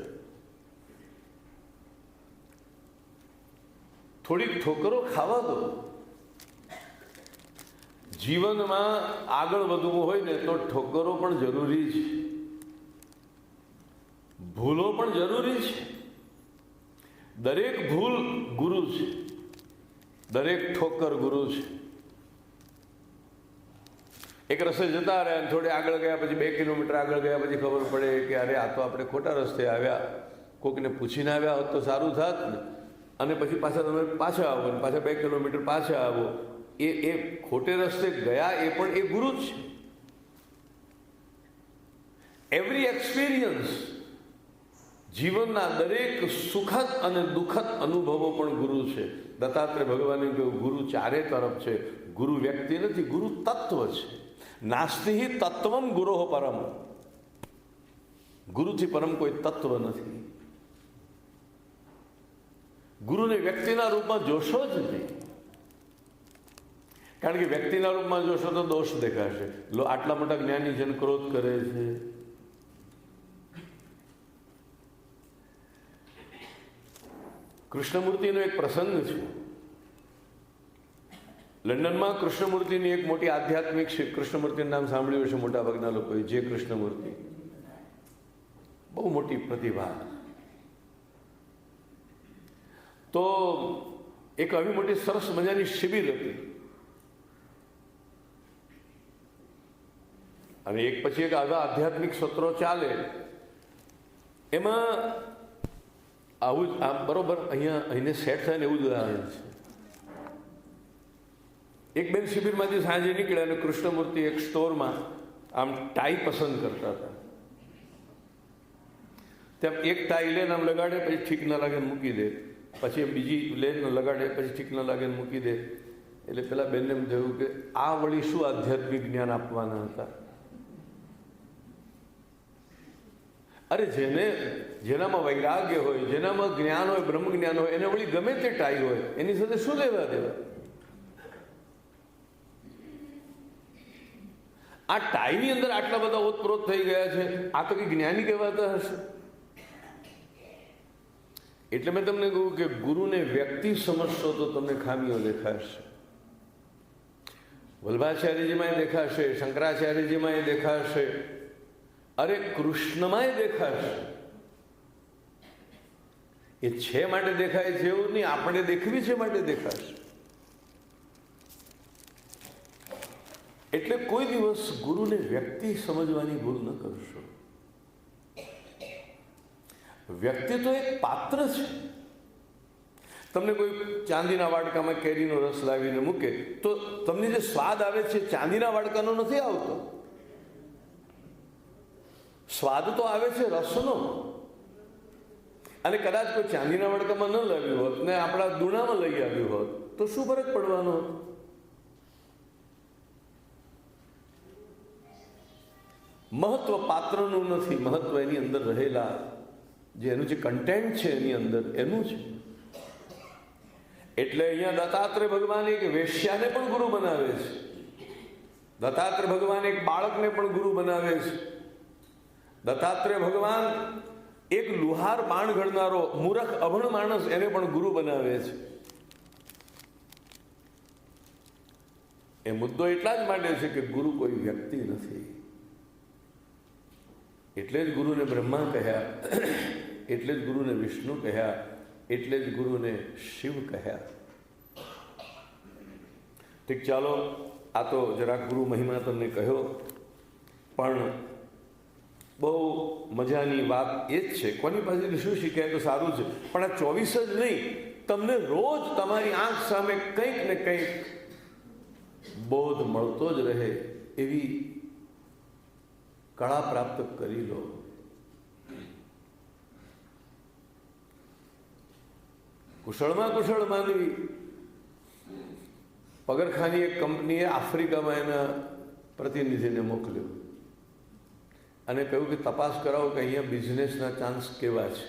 થોડીક ઠોકરો ખાવા દો. જીવનમાં આગળ વધવું હોય ને તો ઠોકરો પણ જરૂરી છે, ભૂલો પણ જરૂરી છે. દરેક ભૂલ ગુરુ છે, દરેક ઠોકર ગુરુ છે. એક રસ્તે જતા રહ્યા, થોડે આગળ ગયા પછી 2 કિલોમીટર આગળ ગયા પછી ખબર પડે કે અરે આ તો આપણે ખોટા રસ્તે આવ્યા, કોકને પૂછીને આવ્યા હોત તો સારું થાત ને. અને પછી પાછા તમે પાછા આવો ને પાછા 2 કિલોમીટર પાછા આવો. એ ખોટે રસ્તે ગયા એ પણ એ ગુરુ જ છે. એવરી એક્સપિરિયન્સ, જીવનના દરેક સુખદ અને દુઃખદ અનુભવો પણ ગુરુ છે. દત્તાત્રેય ભગવાને કહ્યું ગુરુ ચારે તરફ છે. ગુરુ વ્યક્તિ નથી, ગુરુ તત્વ છે. નાસ્તિ તત્વમ ગુરોહ પરમ. ગુરુથી પરમ કોઈ તત્વ નથી. ગુરુને વ્યક્તિના રૂપમાં જોશો જ નહીં, કારણ કે વ્યક્તિના રૂપમાં જોશો તો દોષ દેખાશે. આટલા મોટા જ્ઞાની જન ક્રોધ કરે છે. કૃષ્ણમૂર્તિનો એક પ્રસંગ છે. લંડનમાં કૃષ્ણમૂર્તિની એક મોટી આધ્યાત્મિક, કૃષ્ણમૂર્તિનું નામ સાંભળ્યું હશે મોટા ભાગના લોકોએ, જે કૃષ્ણમૂર્તિ, બહુ મોટી પ્રતિભા. તો એક આવી મોટી સરસ મજાની શિબિર હતી, અને એક પછી એક આવા આધ્યાત્મિક સત્રો ચાલે. એમાં આવું જ આમ બરોબર અહીંને સેટ થાય ને એવું જ ઉદાહરણ છે. એક બેન શિબિરમાંથી સાંજે નીકળ્યા અને કૃષ્ણમૂર્તિ એક સ્ટોરમાં આમ ટાઈ પસંદ કરતા હતા. ત્યાં એક ટાઈ લઈને આમ લગાડે, પછી ઠીક ન લાગે મૂકી દે, પછી બીજી લઈને લગાડે, પછી ઠીક ન લાગે મૂકી દે. એટલે પેલા બેનને એમ થયું કે આ વળી શું આધ્યાત્મિક જ્ઞાન આપવાના હતા. અરે જેનામાં વૈરાગ્ય હોય, જેનામાં જ્ઞાન હોય, બ્રહ્મ જ્ઞાન હોય, એને વળી ગમે તે ટાઈ હોય, એની સાથે શું લેવા દેવા. આ ટાઈની અંદર આટલા બધા ઓતપ્રોત થઈ ગયા છે, આ તો કઈ જ્ઞાની કહેવાતા હશે. એટલે મેં તમને કહ્યું કે ગુરુને વ્યક્તિ સમજશો તો તમને ખામીઓ દેખાશે. વલ્ભાચાર્યજીમાં દેખાશે, શંકરાચાર્યજીમાં દેખાશે, અરે કૃષ્ણમાં દેખાશે. એ છે માટે દેખાય છે એવું નહીં, આપણે દેખવી છે માટે દેખાશે. એટલે કોઈ દિવસ ગુરુને વ્યક્તિ સમજવાની ભૂલ ન કરશો. વ્યક્તિ તો એક પાત્ર છે. તમને કોઈ ચાંદીના વાડકામાં કેરીનો રસ લાવીને મૂકે તો તમને જે સ્વાદ આવે છે ચાંદીના વાડકાનો નથી આવતો. સ્વાદ તો આવે છે રસનો. અને કદાચ કોઈ ચાંદીના વાડકામાં ન લાવ્યું હોત ને આપણા દુણામાં લઈ આવ્યું હોત તો શું ફરક પડવાનો હતો? મહત્વ પાત્રનું નથી, મહત્વ એની અંદર રહેલા જે એનું જે કન્ટેન્ટ છે એની અંદર એનું છે. એટલે અહીંયા દત્તાત્રેય ભગવાન એક વેશ્યાને પણ ગુરુ બનાવે છે. દત્તાત્રેય ભગવાન એક બાળકને પણ ગુરુ બનાવે છે. દત્તાત્રેય ભગવાન એક લુહાર બાણ ઘડનારો મૂર્ખ અભણ માણસ એને પણ ગુરુ બનાવે છે. એ મુદ્દો એટલા જ માટે છે કે ગુરુ કોઈ વ્યક્તિ નથી. એટલે જ ગુરુને બ્રહ્મા કહ્યા, એટલે જ ગુરુને વિષ્ણુ કહ્યા, એટલે જ ગુરુને શિવ કહ્યા. ઠીક, ચાલો આ તો જરાક ગુરુ મહિમા તમને કહ્યો, પણ બહુ મજાની વાત એ જ છે. કોની પાસેથી શું શીખ્યા તો સારું છે, પણ આ 24 જ નહીં, તમને રોજ તમારી આંખ સામે કંઈક ને કંઈક બોધ મળતો જ રહે એવી કળા પ્રાપ્ત કરી લો. કુશળમાં કુશળ માનવી. પગરખાની એક કંપનીએ આફ્રિકામાં એના પ્રતિનિધિને મોકલ્યો અને કહ્યું કે તપાસ કરાવો કે અહીંયા બિઝનેસના ચાન્સ કેવા છે.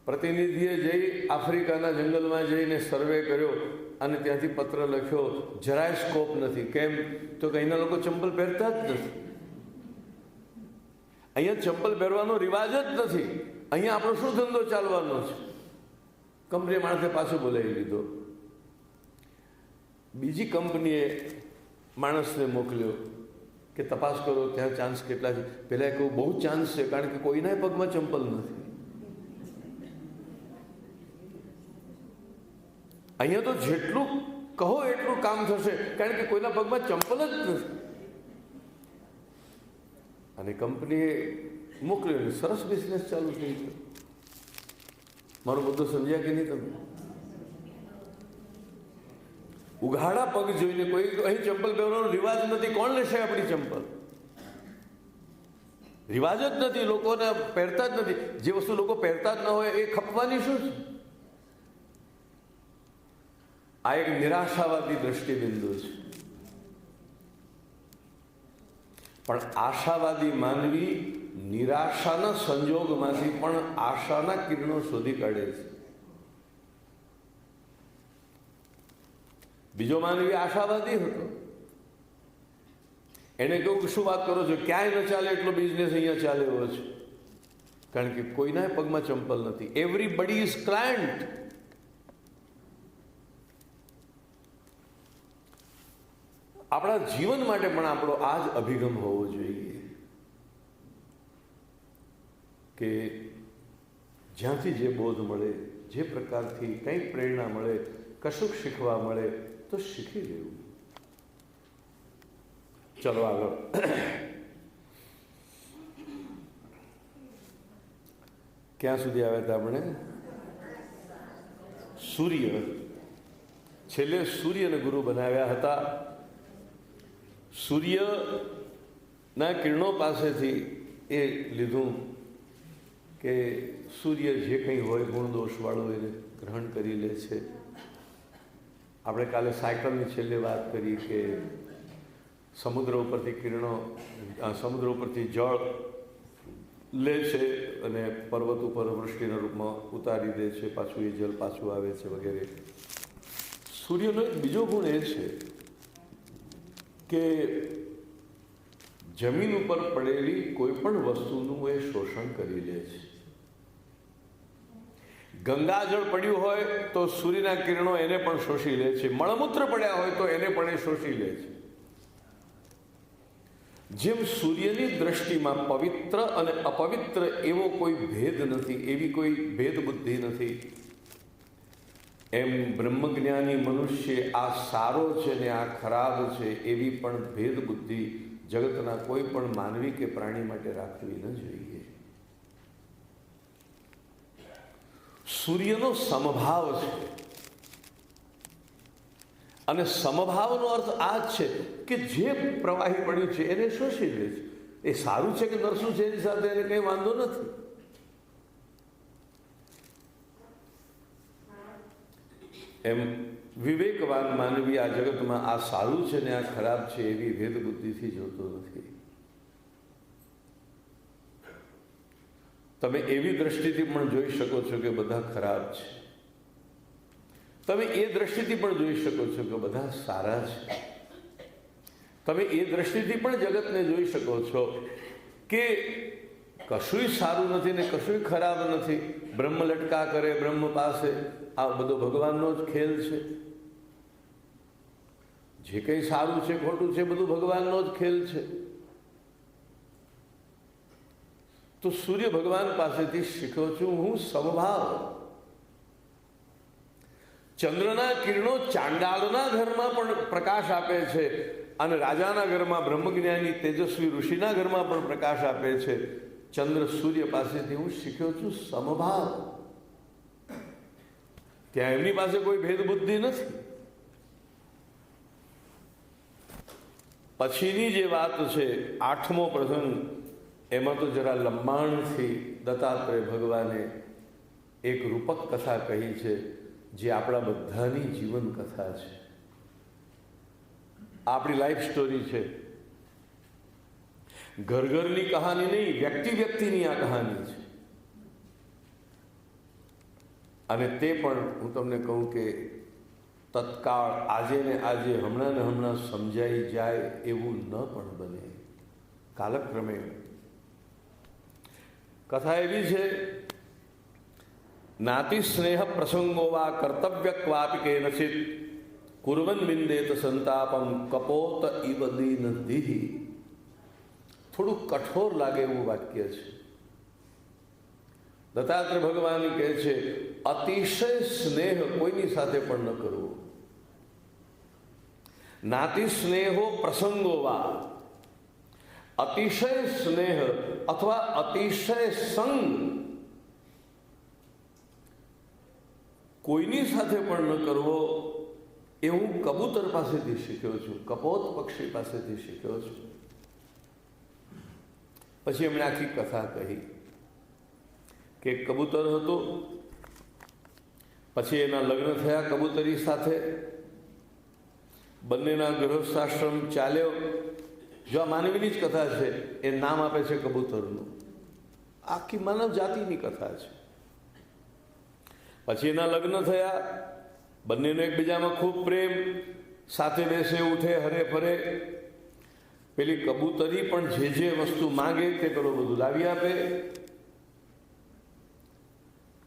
પ્રતિનિધિએ જઈ આફ્રિકાના જંગલમાં જઈને સર્વે કર્યો અને ત્યાંથી પત્ર લખ્યો, જરાય સ્કોપ નથી. કેમ? તો કે અહીંના લોકો ચંપલ પહેરતા જ નથી. અહીંયા ચંપલ પહેરવાનો રિવાજ જ નથી. અહીંયા આપણો શું ધંધો ચાલવાનો છે? કંપનીએ માણસે પાછો બોલાવી લીધો. બીજી કંપનીએ માણસને મોકલ્યો કે તપાસ કરો ત્યાં ચાન્સ કેટલા છે. પહેલાં કહું બહુ ચાન્સ છે, કારણ કે કોઈના પગમાં ચંપલ નથી. અહીંયા તો જેટલું કહો એટલું કામ થશે, કારણ કે કોઈના પગમાં ચંપલ જ નથી. અને કંપનીએ મોકલ્યો, સરસ બિઝનેસ ચાલુ થઈ ગયો. મારો મુદ્દો સમજ્યા કે નહીં તમે? ઉઘાડા પગ જોઈને કોઈ અહીં ચંપલ પહેરવાનો રિવાજ નથી. કોણ લેશે આપણી ચંપલ? રિવાજ જ નથી, લોકોને પહેરતા જ નથી. જે વસ્તુ લોકો પહેરતા જ ન હોય એ ખપવાની શું છે? આ એક નિરાશાવાદી દ્રષ્ટિબિંદુ છે. પણ આશાવાદી માનવી નિરાશાના સંજોગમાંથી પણ આશાના કિરણો શોધી કાઢે છે. બીજો માનવી આશાવાદી હતો. એને કહ્યું કે શું વાત કરો છો, ક્યાંય ન ચાલે એટલો બિઝનેસ અહીંયા ચાલે એવો છે, કારણ કે કોઈના પગમાં ચંપલ નથી. Everybody is client. આપણા જીવન માટે પણ આપણો આ જ અભિગમ હોવો જોઈએ કે જ્યાંથી જે બોધ મળે, જે પ્રકારથી કંઈક પ્રેરણા મળે, કશુંક શીખવા મળે તો શીખી લેવું. ચલો આગળ. ક્યાં સુધી આવ્યા હતા આપણે? સૂર્ય. છેલ્લે સૂર્યને ગુરુ બનાવ્યા હતા. સૂર્યના કિરણો પાસેથી એ લીધું કે સૂર્ય જે કંઈ હોય ગુણ દોષવાળું એને ગ્રહણ કરી લે છે. આપણે કાલે સાયકલની છેલ્લે વાત કરી કે સમુદ્ર ઉપરથી કિરણો, સમુદ્ર ઉપરથી જળ લે છે અને પર્વત ઉપર વૃષ્ટિના રૂપમાં ઉતારી દે છે, પાછું એ જળ પાછું આવે છે વગેરે. સૂર્યનો એક બીજો ગુણ એ છે કે જમીન ઉપર પડેલી કોઈ પણ વસ્તુનું એ શોષણ કરી લે છે. ગંગાજળ પડ્યું હોય તો સૂર્યના કિરણો એને પણ શોષી લે છે. મળમૂત્ર પડ્યા હોય તો એને પણ એ શોષી લે છે. જેમ સૂર્યની દ્રષ્ટિમાં પવિત્ર અને અપવિત્ર એવો કોઈ ભેદ નથી, એવી કોઈ ભેદ બુદ્ધિ નથી, એમ બ્રહ્મજ્ઞાની મનુષ્ય આ સારો છે ને આ ખરાબ છે એવી પણ ભેદ બુદ્ધિ જગતના કોઈ પણ માનવી કે પ્રાણી માટે રાખવી ન જોઈએ. સૂર્યનો સમભાવ છે, અને સમભાવનો અર્થ આ જ છે કે જે પ્રવાહી પડ્યું છે એને શોષી લે છે. એ સારું છે કે નરસું છે એની સાથે એને કંઈ વાંધો નથી. એમ વિવેકવાન માનવી આ જગતમાં આ સારું છે ને આ ખરાબ છે એવી ભેદ બુદ્ધિથી જોતો નથી. તમે એવી દ્રષ્ટિથી પણ જોઈ શકો છો કે બધા ખરાબ છે, તમે એ દ્રષ્ટિથી પણ જોઈ શકો છો કે બધા સારા છે, તમે એ દ્રષ્ટિથી પણ જગતને જોઈ શકો છો કે કશુંય સારું નથી ને કશુંય ખરાબ નથી. બ્રહ્મ લટકા કરે બ્રહ્મ પાસે, આ બધો ભગવાનનો જ ખેલ છે. જે કંઈ સારું છે ખોટું છે બધું ભગવાનનો જ ખેલ છે. તો સૂર્ય ભગવાન પાસેથી શીખ્યો છું હું સમભાવ. ચંદ્રના કિરણો ચાંડાળના ઘરમાં પણ પ્રકાશ આપે છે અને રાજાના ઘરમાં બ્રહ્મજ્ઞાની તેજસ્વી ઋષિના ઘરમાં પણ પ્રકાશ આપે છે. ચંદ્ર સૂર્ય પાસેથી હું શીખ્યો છું સમભાવ. ત્યાં એમની પાસે કોઈ ભેદ બુદ્ધિ નથી. પછીની જે વાત છે 8મો પ્રસંગ, એમાં તો જરા લંબાણથી દત્તાત્રેય ભગવાને એક રૂપક કથા કહી છે જે આપણા બધાની જીવન કથા છે, આપણી લાઈફ સ્ટોરી છે. ઘર ઘરની કહાની નહીં, વ્યક્તિ વ્યક્તિની આ કહાની છે. અને તે પણ હું તમને કહું કે તત્કાળ આજે ને આજે હમણાં ને હમણાં સમજાઈ જાય એવું ન પણ બને. કાલક્રમે કથા એવી છે, નાતિ સ્નેહ પ્રસંગો વા કર્તવ્ય ક્વાપી કેનચિત કુર્વન બિંદેત સંતાપમ કપોત ઇવ દીન દીહિ. થોડું કઠોર લાગે એવું વાક્ય છે. દત્તાત્રેય ભગવાન કહે છે અતિશય સ્નેહ કોઈની સાથે પણ ન કરવો. નાતિ સ્નેહો પ્રસંગો વા, અતિશય સ્નેહ અથવા અતિશય સંગ કોઈની સાથે પણ ન કરવો. એ હું કબૂતર પાસેથી શીખ્યો છું, કપોત પક્ષી પાસેથી શીખ્યો છું. પછી એમણે આખી કથા કહી કે કબૂતર હતો, પછી એના લગ્ન થયા કબૂતરી સાથે, બંનેના ગૃહસ્થાશ્રમ ચાલ્યો. જો આ માનવીની જ કથા છે, એ નામ આપે છે કબૂતરનું. આખી માનવ જાતિની કથા છે. પછી એના લગ્ન થયા, બંનેનો એકબીજામાં ખૂબ પ્રેમ, સાથે બેસે ઉઠે હરે ફરે. પેલી કબૂતરી પણ જે વસ્તુ માંગે તે પેલો બધું લાવી આપે.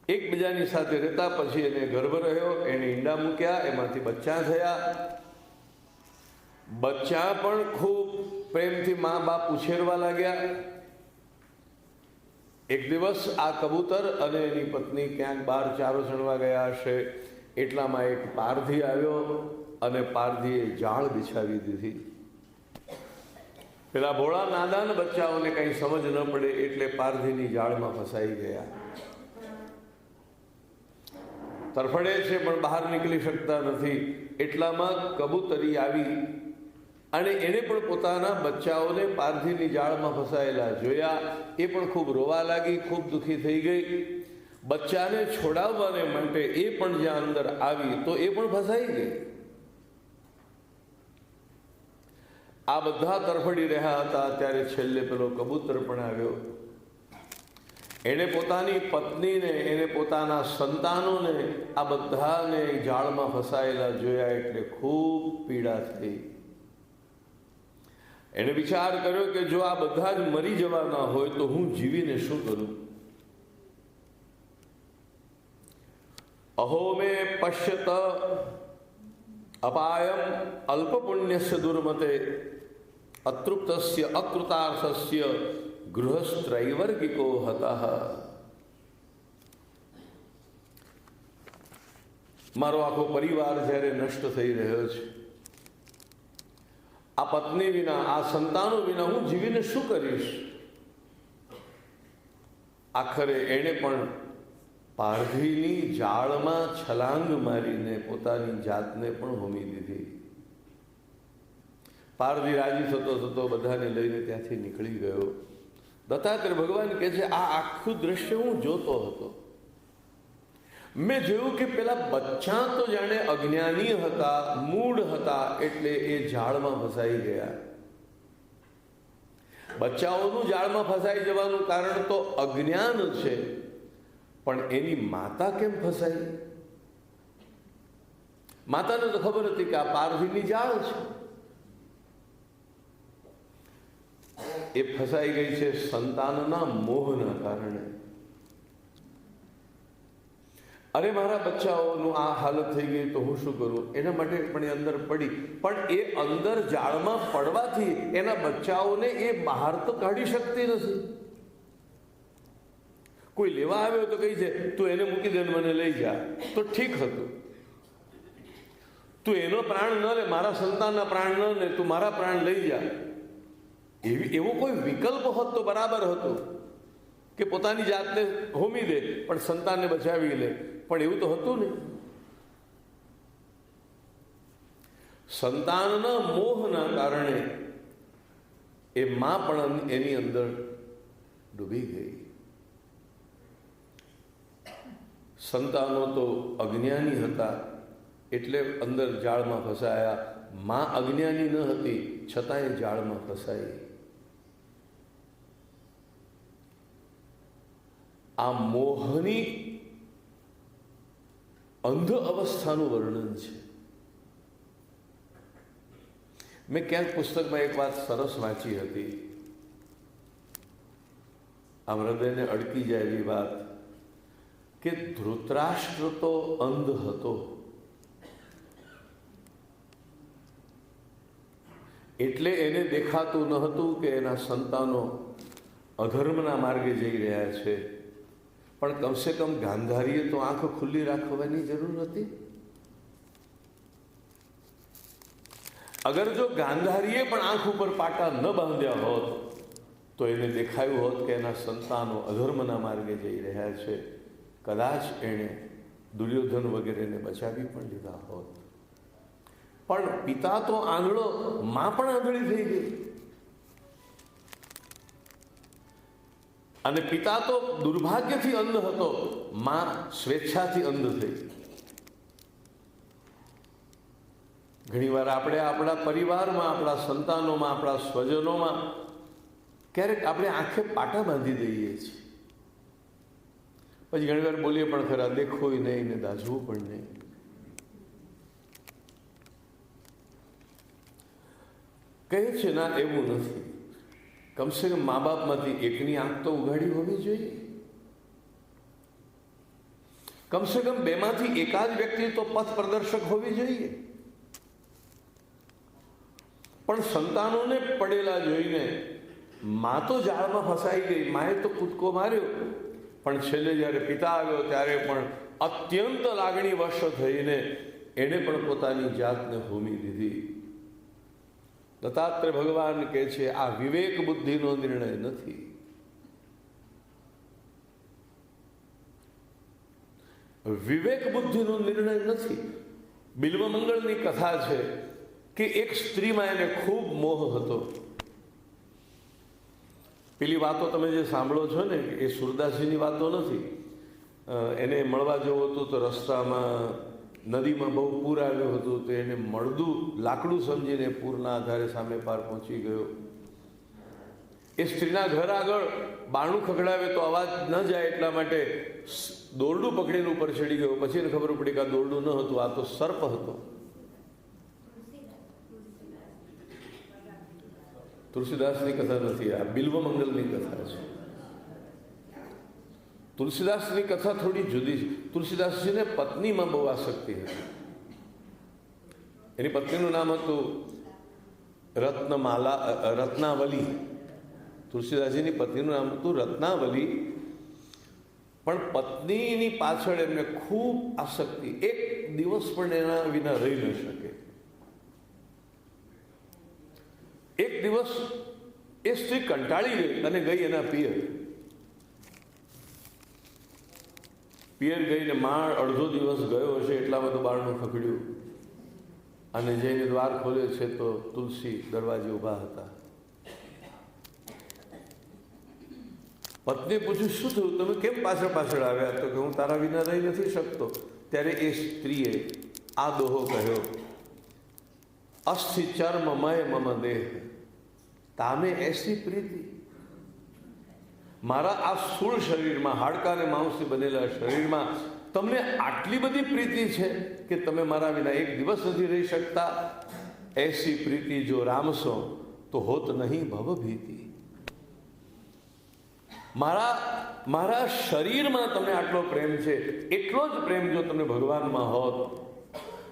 એકબીજાની સાથે રહેતા પછી એને ગર્ભ રહ્યો, એને ઈંડા મૂક્યા, એમાંથી બચ્ચા થયા. બચ્ચા પણ ખૂબ પ્રેમથી મા બાપ ઉછેરવા લાગ્યા. એક દિવસ આ કબૂતર અને એની પત્ની ક્યાંક બહાર ચારો ચણવા ગયા હશે, એટલામાં એક પારધી આવ્યો અને પારધીએ જાળ બિછાવી દીધી. પેલા ભોળા નાદાન બચ્ચાઓને કંઈ સમજ ન પડે એટલે પારધીની જાળમાં ફસાઈ ગયા. તરફડે છે પણ બહાર નીકળી શકતા નથી. એટલામાં કબૂતરી આવી અને એણે પણ પોતાના બચ્ચાઓને પારધીની જાળમાં ફસાયેલા જોયા. એ પણ ખૂબ રોવા લાગી, ખૂબ દુઃખી થઈ ગઈ. બચ્ચાને છોડાવવાને માટે એ પણ જ્યાં અંદર આવી તો એ પણ ફસાઈ ગઈ. આ બધા તરફડી રહ્યા હતા ત્યારે છેલ્લે પેલો કબૂતર પણ આવ્યો. એણે પોતાની પત્નીને, એને પોતાના સંતાનોને, આ બધાને જાળમાં ફસાયેલા જોયા એટલે ખૂબ પીડા થઈ. એણે વિચાર કર્યો કે જો આ બધા જ મરી જવાના હોય તો હું જીવીને શું કરું? અહો મે પશ્યત અપાયમ અલ્પ પુણ્યસ્ય દુર્મતે અતૃપ્તસ્ય અકૃતાર્થસ્ય ગૃહસ્ત્રૈવર્ગિકો હતઃ. મારો આખો પરિવાર જ્યારે નષ્ટ થઈ રહ્યો છે, આ પત્ની વિના, આ સંતાનો વિના હું જીવીને શું કરીશ? આખરે એણે પણ પારધીની જાળમાં છલાંગ મારીને પોતાની જાતને પણ હોમી દીધી. પારધી રાજી થતો થતો બધાને લઈને ત્યાંથી નીકળી ગયો. દત્તાત્રેય ભગવાન કહે છે, આ આખું દ્રશ્ય હું જોતો હતો. મેં જોયું કે પેલા બચ્ચા તો જાણે અજ્ઞાની હતા, મૂઢ હતા, એટલે એ જાળમાં ફસાઈ ગયા. બચ્ચાઓનું જાળમાં ફસાઈ જવાનું કારણ તો અજ્ઞાન છે, પણ એની માતા કેમ ફસાઈ? માતાને તો ખબર હતી કે આ પારધીની જાળ છે. એ ફસાઈ ગઈ છે સંતાનના મોહના કારણે. અરે મારા બચ્ચાઓનું આ હાલત થઈ ગઈ તો હું શું કરું? એના માટે પણ એ અંદર પડી, પણ એ અંદર જાળમાં પડવાથી એના બચ્ચાઓને એ બહાર તો કાઢી શકતી નથી. કોઈ લેવા આવ્યો તો કહી છે, તું એને મૂકી દે, મને લઈ જા, તો ઠીક હતું. તું એનો પ્રાણ ન લે, મારા સંતાનના પ્રાણ ન લે, તું મારા પ્રાણ લઈ જા. એવો કોઈ વિકલ્પ હોત તો બરાબર હતો કે પોતાની જાતને હોમી દે પણ સંતાનને બચાવી લે, પણ એવું તો હતું ને. સંતાનના મોહના કારણે એ માં પણ એની અંદર ડૂબી ગઈ. સંતાનો તો અજ્ઞાની હતા એટલે અંદર જાળમાં ફસાયા. માં અજ્ઞાની ન હતી છતાંય જાળમાં ફસાઈ. આ મોહની અંધ અવસ્થાનું વર્ણન છે. મેં ક્યાંક પુસ્તકમાં એક વાત સરસ વાંચી હતી, આમ હૃદયને અડકી જાય એવી વાત, કે ધૃતરાષ્ટ્ર તો અંધ હતો, એટલે એને દેખાતું ન હતું કે એના સંતાનો અધર્મના માર્ગે જઈ રહ્યા છે. પણ કમસે કમ ગાંધારીએ તો આંખ ખુલ્લી રાખવાની જરૂર હતી. અગર જો ગાંધારીએ પણ આંખ ઉપર પાટા ન બાંધ્યા હોત તો એને દેખાયું હોત કે એના સંતાનો અધર્મના માર્ગે જઈ રહ્યા છે. કદાચ એણે દુર્યોધન વગેરેને બચાવી પણ લીધા હોત. પણ પિતા તો આંધળો, માં પણ આંધળી થઈ ગઈ. અને પિતા તો દુર્ભાગ્યથી અંધ હતો, માં સ્વેચ્છાથી અંધ થઈ. ઘણીવાર આપણે આપણા પરિવારમાં, આપણા સંતાનોમાં, આપણા સ્વજનોમાં ક્યારેક આપણે આંખે પાટા બાંધી દઈએ છીએ. પછી ઘણીવાર બોલીએ પણ ખરા, દેખોય નહીં ને દાઝવું પણ નહીં. કહે છે ના, એવું નથી. કમસે કમ મા બાપમાંથી એકની આંખ તો ઉઘાડી હોવી જોઈએ. કમસે કમ બેમાંથી એકાદ વ્યક્તિ તો પથ પ્રદર્શક હોવી જોઈએ. પણ સંતાનોને પડેલા જોઈને મા તો જાળમાં ફસાઈ ગઈ. માએ તો કૂદકો માર્યો, પણ છેલ્લે જ્યારે પિતા આવ્યો ત્યારે પણ અત્યંત લાગણી વશ થઈને એણે પણ પોતાની જાતને હોમી દીધી. દત્તાત્રેય ભગવાન કહે છે, આ વિવેક બુદ્ધિનો નિર્ણય નથી. વિવેક બુદ્ધિનો નિર્ણય નથી. બિલ્વમંગળની કથા છે કે એક સ્ત્રીમાં એને ખૂબ મોહ હતો. પેલી વાતો તમે જે સાંભળો છો ને, એ સુરદાસજીની વાતો નથી. એને મળવા જવું હતું તો રસ્તામાં નદીમાં બહુ પૂર આવ્યું હતું, તો એને મળદું લાકડું સમજીને પૂરના આધારે સામે પાર પહોંચી ગયો. એ સ્ત્રીના ઘર આગળ બારણું ખખડાવે તો અવાજ ન જાય એટલા માટે દોરડું પકડીને ઉપર ચડી ગયો. પછી એને ખબર પડી કે આ દોરડું ન હતું, આ તો સર્પ હતો. તુલસીદાસની કથા નથી, આ બિલ્વમંગલની કથા છે. તુલસીદાસની કથા થોડી જુદી છે. તુલસીદાસજીને પત્નીમાં બહુ આસક્તિ હતી. એની પત્નીનું નામ હતું રત્નાવલી. તુલસીદાસજીની પત્નીનું નામ હતું રત્નાવલી. પણ પત્નીની પાછળ એમને ખૂબ આસક્તિ. એક દિવસ પણ એના વિના રહી ન શકે. એક દિવસ એ સ્ત્રી કંટાળી ગઈ અને ગઈ એના પિયર. પિયર ગઈને માળ અડધો દિવસ ગયો હશે એટલામાં તો બારણું ખખડ્યું, અને જઈને દ્વાર ખોલે છે તો તુલસી દરવાજે ઊભા હતા. પત્નીએ પૂછ્યું, શું થયું, તમે કેમ પાછળ પાછળ આવ્યા? તો કે હું તારા વિના રહી નથી શકતો. ત્યારે એ સ્ત્રીએ આ દોહો કહ્યો, અસ્થિ ચર્મમય મમ દેહ તામે એસી પ્રીતિ. મારા આ સ્થૂળ શરીરમાં, હાડકા અને માંસથી બનેલા શરીરમાં તમને આટલી બધી પ્રીતિ છે કે તમે મારા વિના એક દિવસ નથી રહી શકતા. એસી પ્રીતિ જો રામસો તો હોત નહીં ભવ ભીતિ. મારા શરીરમાં તમને આટલો પ્રેમ છે, એટલો જ પ્રેમ જો તમને ભગવાનમાં હોત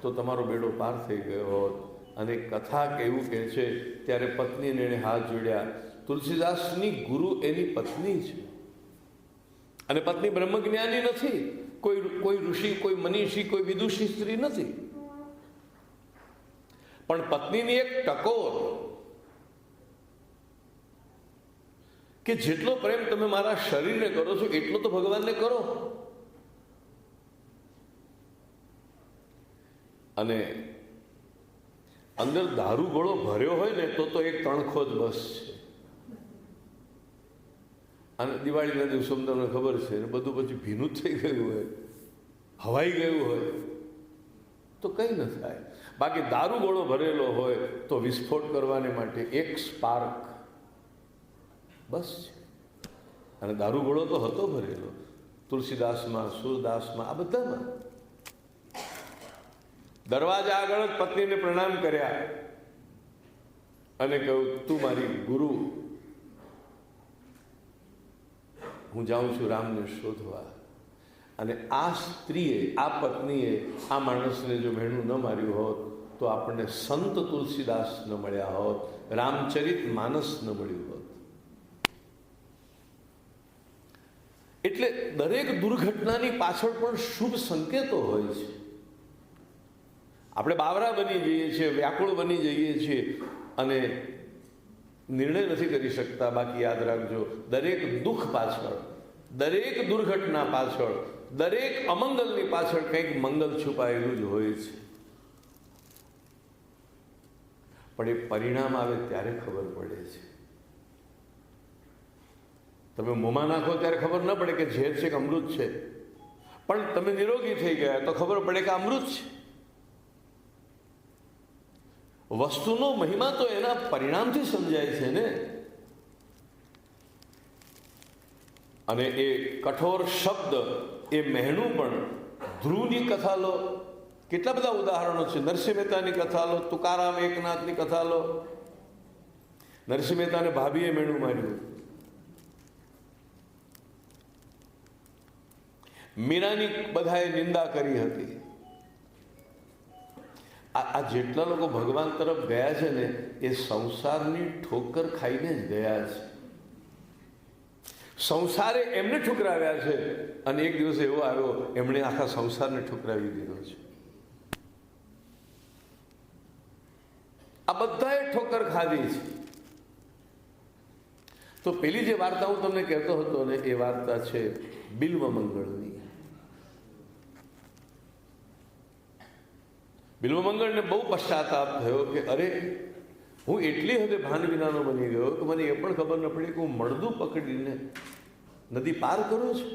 તો તમારો બેડો પાર થઈ ગયો હોત. અને કથા કેવું કહે છે, ત્યારે પત્નીને એણે હાથ જોડ્યા. તુલસીદાસની ગુરુ એની પત્ની છે, અને પત્ની બ્રહ્મજ્ઞાની નથી, કોઈ ઋષિ, કોઈ મનીષી, કોઈ વિદુષી સ્ત્રી નથી, પણ પત્નીની એક ટકોર કે જેટલો પ્રેમ તમે મારા શરીરને કરો છો એટલો તો ભગવાનને કરો. અને અંદર દારૂ ગોળો ભર્યો હોય ને તો એક તણખો જ બસ છે. અને દિવાળીના દિવસોમાં તમને ખબર છે ને, બધું પછી ભીનું જ થઈ ગયું હોય, હવાઈ ગયું હોય તો કંઈ ન થાય. બાકી દારૂ ગોળો ભરેલો હોય તો વિસ્ફોટ કરવાને માટે એક સ્પાર્ક બસ છે. અને દારૂ ગોળો તો હતો ભરેલો તુલસીદાસમાં, સુરદાસમાં, આ બધામાં. દરવાજા આગળ જ પત્નીને પ્રણામ કર્યા અને કહ્યું, તું મારી ગુરુ, હું જાઉં છું રામને શોધવા. અને આ સ્ત્રીએ, આ પત્નીએ આ માણસને જો મેણું ન માર્યું હોત તો આપણને સંત તુલસીદાસ ન મળ્યા હોત, રામચરિત માનસ ન મળ્યું હોત. એટલે દરેક દુર્ઘટનાની પાછળ પણ શુભ સંકેતો હોય છે. આપણે બાવરા બની જઈએ છીએ, વ્યાકુળ બની જઈએ છીએ અને નિર્ણય નથી કરી શકતા. બાકી યાદ રાખજો, દરેક દુઃખ પાછળ, દરેક દુર્ઘટના પાછળ, દરેક અમંગલની પાછળ કંઈક મંગલ છુપાયેલું જ હોય છે. પણ એ પરિણામ આવે ત્યારે ખબર પડે છે. તમે મોંમાં નાખો ત્યારે ખબર ન પડે કે ઝેર છે કે અમૃત છે, પણ તમે નિરોગી થઈ ગયા તો ખબર પડે કે અમૃત છે. વસ્તુનો મહિમા તો એના પરિણામથી સમજાય છે ને. અને એ કઠોર શબ્દ, એ મહેણું પણ, ધ્રુવની કથા લો, કેટલા બધા ઉદાહરણો છે. નરસિંહ મહેતાની કથા લો, તુકારામ એકનાથની કથા લો. નરસિંહ મહેતાને ભાભીએ મહેણું માર્યું, મીરાની બધાએ નિંદા કરી હતી. આ જેટલા લોકો ભગવાન તરફ ગયા છે ને, એ સંસારની ઠોકર ખાઈને જ ગયા છે. સંસારે એમને ઠુકરાવ્યા છે, અને એક દિવસ એવો આવ્યો એમણે આખા સંસારને ઠુકરાવી દીધો છે. આ બધાએ ઠોકર ખાધી છે. તો પેલી જે વાર્તા હું તમને કહેતો હતો ને, એ વાર્તા છે બિલ્વ મંગળની. બિલ્વમંગળને બહુ પશ્ચાતાપ થયો કે અરે, હું એટલી હદે ભાન વિનાનો બની ગયો કે મને એ પણ ખબર ન પડી કે હું મળદું પકડીને નદી પાર કરું છું.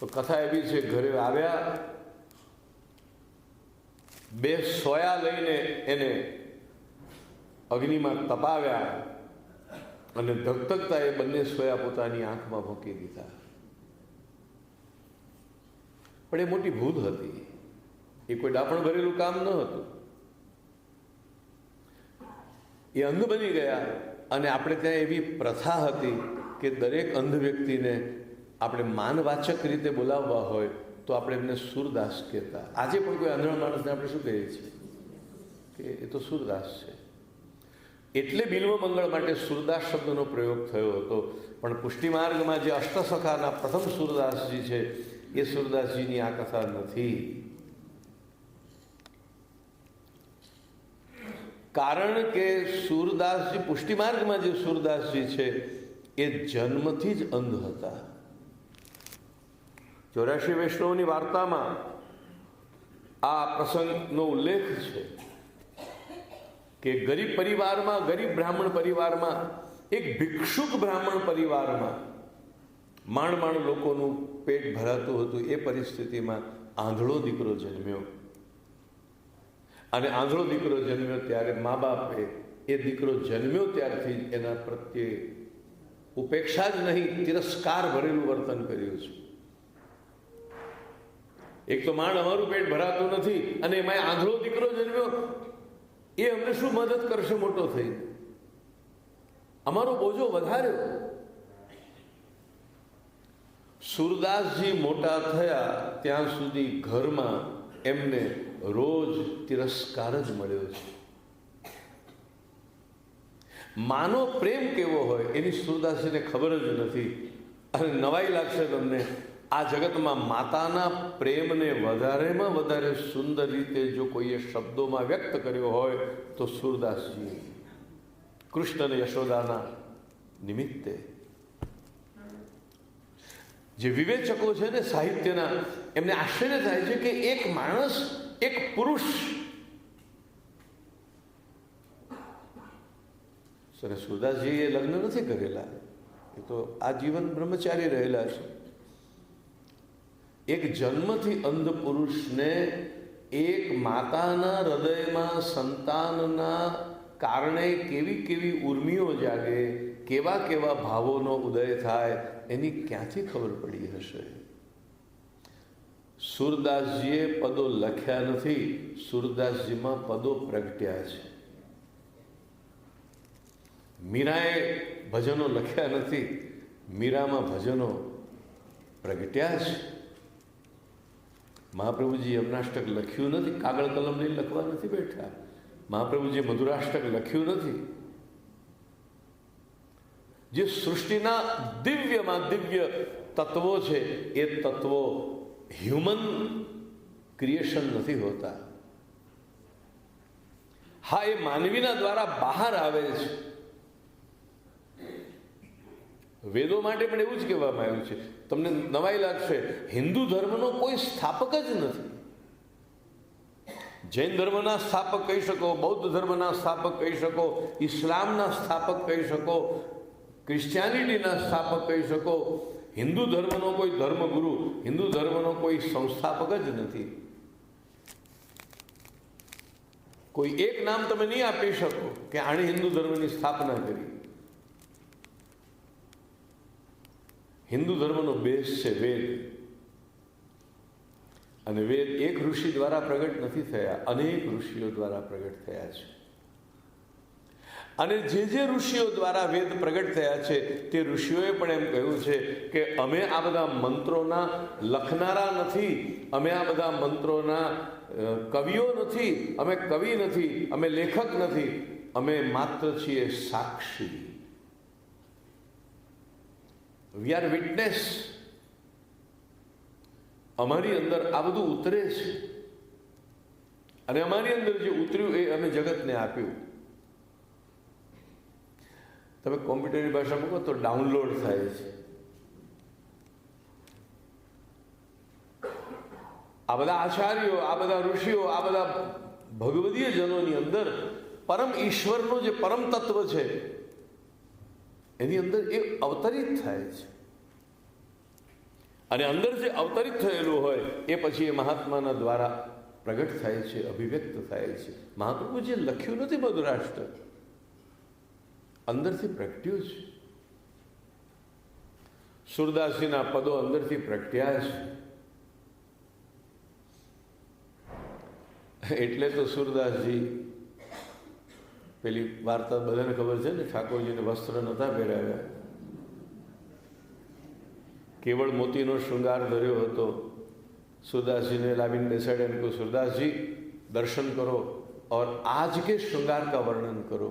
તો કથા એવી છે, ઘરે આવ્યા, 2 સોયા લઈને એને અગ્નિમાં તપાવ્યા અને ધગધગતા એ બંને સોયા પોતાની આંખમાં મૂકી દીધા. પણ એ મોટી ભૂલ હતી. એ કોઈ ડાપણ ભરેલું કામ ન હતું. એ અંધ બની ગયા. અને આપણે ત્યાં એવી પ્રથા હતી કે દરેક અંધ વ્યક્તિને આપણે માનવાચક રીતે બોલાવવા હોય તો આપણે એમને સુરદાસ કહેતા. આજે પણ કોઈ આંધળા માણસને આપણે શું કહીએ છીએ કે એ તો સુરદાસ છે. એટલે બિલ્વ મંગળ માટે સુરદાસ શબ્દનો પ્રયોગ થયો હતો. પણ પુષ્ટિ માર્ગમાં જે અષ્ટસખાના પ્રથમ સુરદાસજી છે, એ સુરદાસજીની આ કથા નથી. કારણ કે સુરદાસજી, પુષ્ટિ માર્ગમાં જે સુરદાસજી છે, એ જન્મથી જ અંધ હતા. 84 વૈષ્ણવની વાર્તામાં આ પ્રસંગનો ઉલ્લેખ છે કે ગરીબ પરિવારમાં, ગરીબ બ્રાહ્મણ પરિવારમાં, એક ભિક્ષુક બ્રાહ્મણ પરિવારમાં માંડ લોકોનું પેટ ભરાતું હતું. એ પરિસ્થિતિમાં આંધળો દીકરો જન્મ્યો. અને આંધળો દીકરો જન્મ્યો ત્યારે મા બાપે એ દીકરો જન્મ્યો ત્યારથી એના પ્રત્યે ઉપેક્ષા જ નહીં, તિરસ્કાર ભરેલું વર્તન કર્યું છે. એક તો માંડ અમારું પેટ ભરાતું નથી અને એમાં આંધળો દીકરો જન્મ્યો, એ અમને શું મદદ કરશે મોટો થઈ? અમારો બોજો વધાર્યો. સુરદાસજી મોટા થયા ત્યાં સુધી ઘરમાં એમને રોજ તિરસ્કાર જ મળ્યો છે. માનો પ્રેમ કેવો હોય એની સુરદાસજીને ખબર જ નથી. અને નવાઈ લાગશે તમને, આ જગતમાં માતાના પ્રેમને વધારેમાં વધારે સુંદર રીતે જો કોઈએ શબ્દોમાં વ્યક્ત કર્યો હોય તો સુરદાસજી. કૃષ્ણ અને યશોદાના નિમિત્તે જે વિવેચકો છે ને સાહિત્યના, એમને આશ્ચર્ય થાય છે કે એક માણસ, એક પુરુષ, સુરદાસજીએ લગ્ન નથી કરેલા, એ તો આજીવન બ્રહ્મચારી રહેલા છે. એક જન્મથી અંધ પુરુષને એક માતાના હૃદયમાં સંતાનના કારણે કેવી કેવી ઉર્મિઓ જાગે, કેવા કેવા ભાવોનો ઉદય થાય, એની ક્યાંથી ખબર પડી હશે? સુરદાસજીએ પદો લખ્યા નથી, સુરદાસજીમાં પદો પ્રગટ્યા છે. મીરાએ ભજનો લખ્યા નથી, મીરામાં ભજનો પ્રગટ્યા છે. મહાપ્રભુજી યમનાષ્ટક લખ્યું નથી, કાગળ કલમ લઈને લખવા નથી બેઠા. મહાપ્રભુજી મધુરાષ્ટક લખ્યું નથી. જે સૃષ્ટિના દિવ્યમાં દિવ્ય તત્વો છે એ તત્વો હ્યુમન ક્રિએશન નથી હોતા. હા, એ માનવીના દ્વારા બહાર આવે છે. વેદો માટે પણ એવું જ કહેવામાં આવ્યું છે. તમને નવાઈ લાગશે, હિન્દુ ધર્મનો કોઈ સ્થાપક જ નથી. જૈન ધર્મના સ્થાપક કહી શકો, બૌદ્ધ ધર્મના સ્થાપક કહી શકો, ઇસ્લામના સ્થાપક કહી શકો, ક્રિશ્ચિયાનિટીના સ્થાપક કહી શકો. હિન્દુ ધર્મનો કોઈ ધર્મગુરુ, હિન્દુ ધર્મનો કોઈ સંસ્થાપક જ નથી. કોઈ એક નામ તમે નહીં આપી શકો કે આણે હિન્દુ ધર્મની સ્થાપના કરી. હિન્દુ ધર્મનો બેઝ છે વેદ. અને વેદ એક ઋષિ દ્વારા પ્રગટ નથી થયા, અનેક ઋષિઓ દ્વારા પ્રગટ થયા છે. અને જે ઋષિઓ દ્વારા વેદ પ્રગટ થયા છે તે ઋષિઓએ પણ એમ કહ્યું છે કે અમે આ બધા મંત્રોના લખનારા નથી, અમે આ બધા મંત્રોના કવિઓ નથી, અમે કવિ નથી, અમે લેખક નથી, અમે માત્ર છીએ સાક્ષી. We are witness. અમારી અંદર આ બધું ઉતરે છે અને અમારી અંદર જે ઉતર્યું એ અમે જગતને આપ્યું. તમે કોમ્પ્યુટરની ભાષા મૂકો તો ડાઉનલોડ થાય છે. આ બધા આચાર્યો, આ બધા ઋષિઓ, આ બધા ભગવદીય જનોની અંદર પરમ ઈશ્વરનો જે પરમ તત્વ છે એની અંદર એ અવતરિત થાય છે. અને અંદર જે અવતરિત થયેલું હોય એ પછી એ મહાત્માના દ્વારા પ્રગટ થાય છે, અભિવ્યક્ત થાય છે. મહાપ્રભુ જે લખ્યું નથી મધુરાષ્ટક, અંદરથી પ્રગટ્યું છે. સુરદાસજીના પદો અંદરથી પ્રગટ્યા છે. એટલે તો સુરદાસજી, પેલી વાર્તા બધાને ખબર છે ને, ઠાકોરજીને વસ્ત્ર નહોતા પહેરાવ્યા, કેવળ મોતીનો શૃંગાર ધર્યો હતો. સુરદાસજીને લાવીને બેસાડ્યા અને કહ્યું, સુરદાસજી દર્શન કરો और आज के श्रृंगार का वर्णन करो.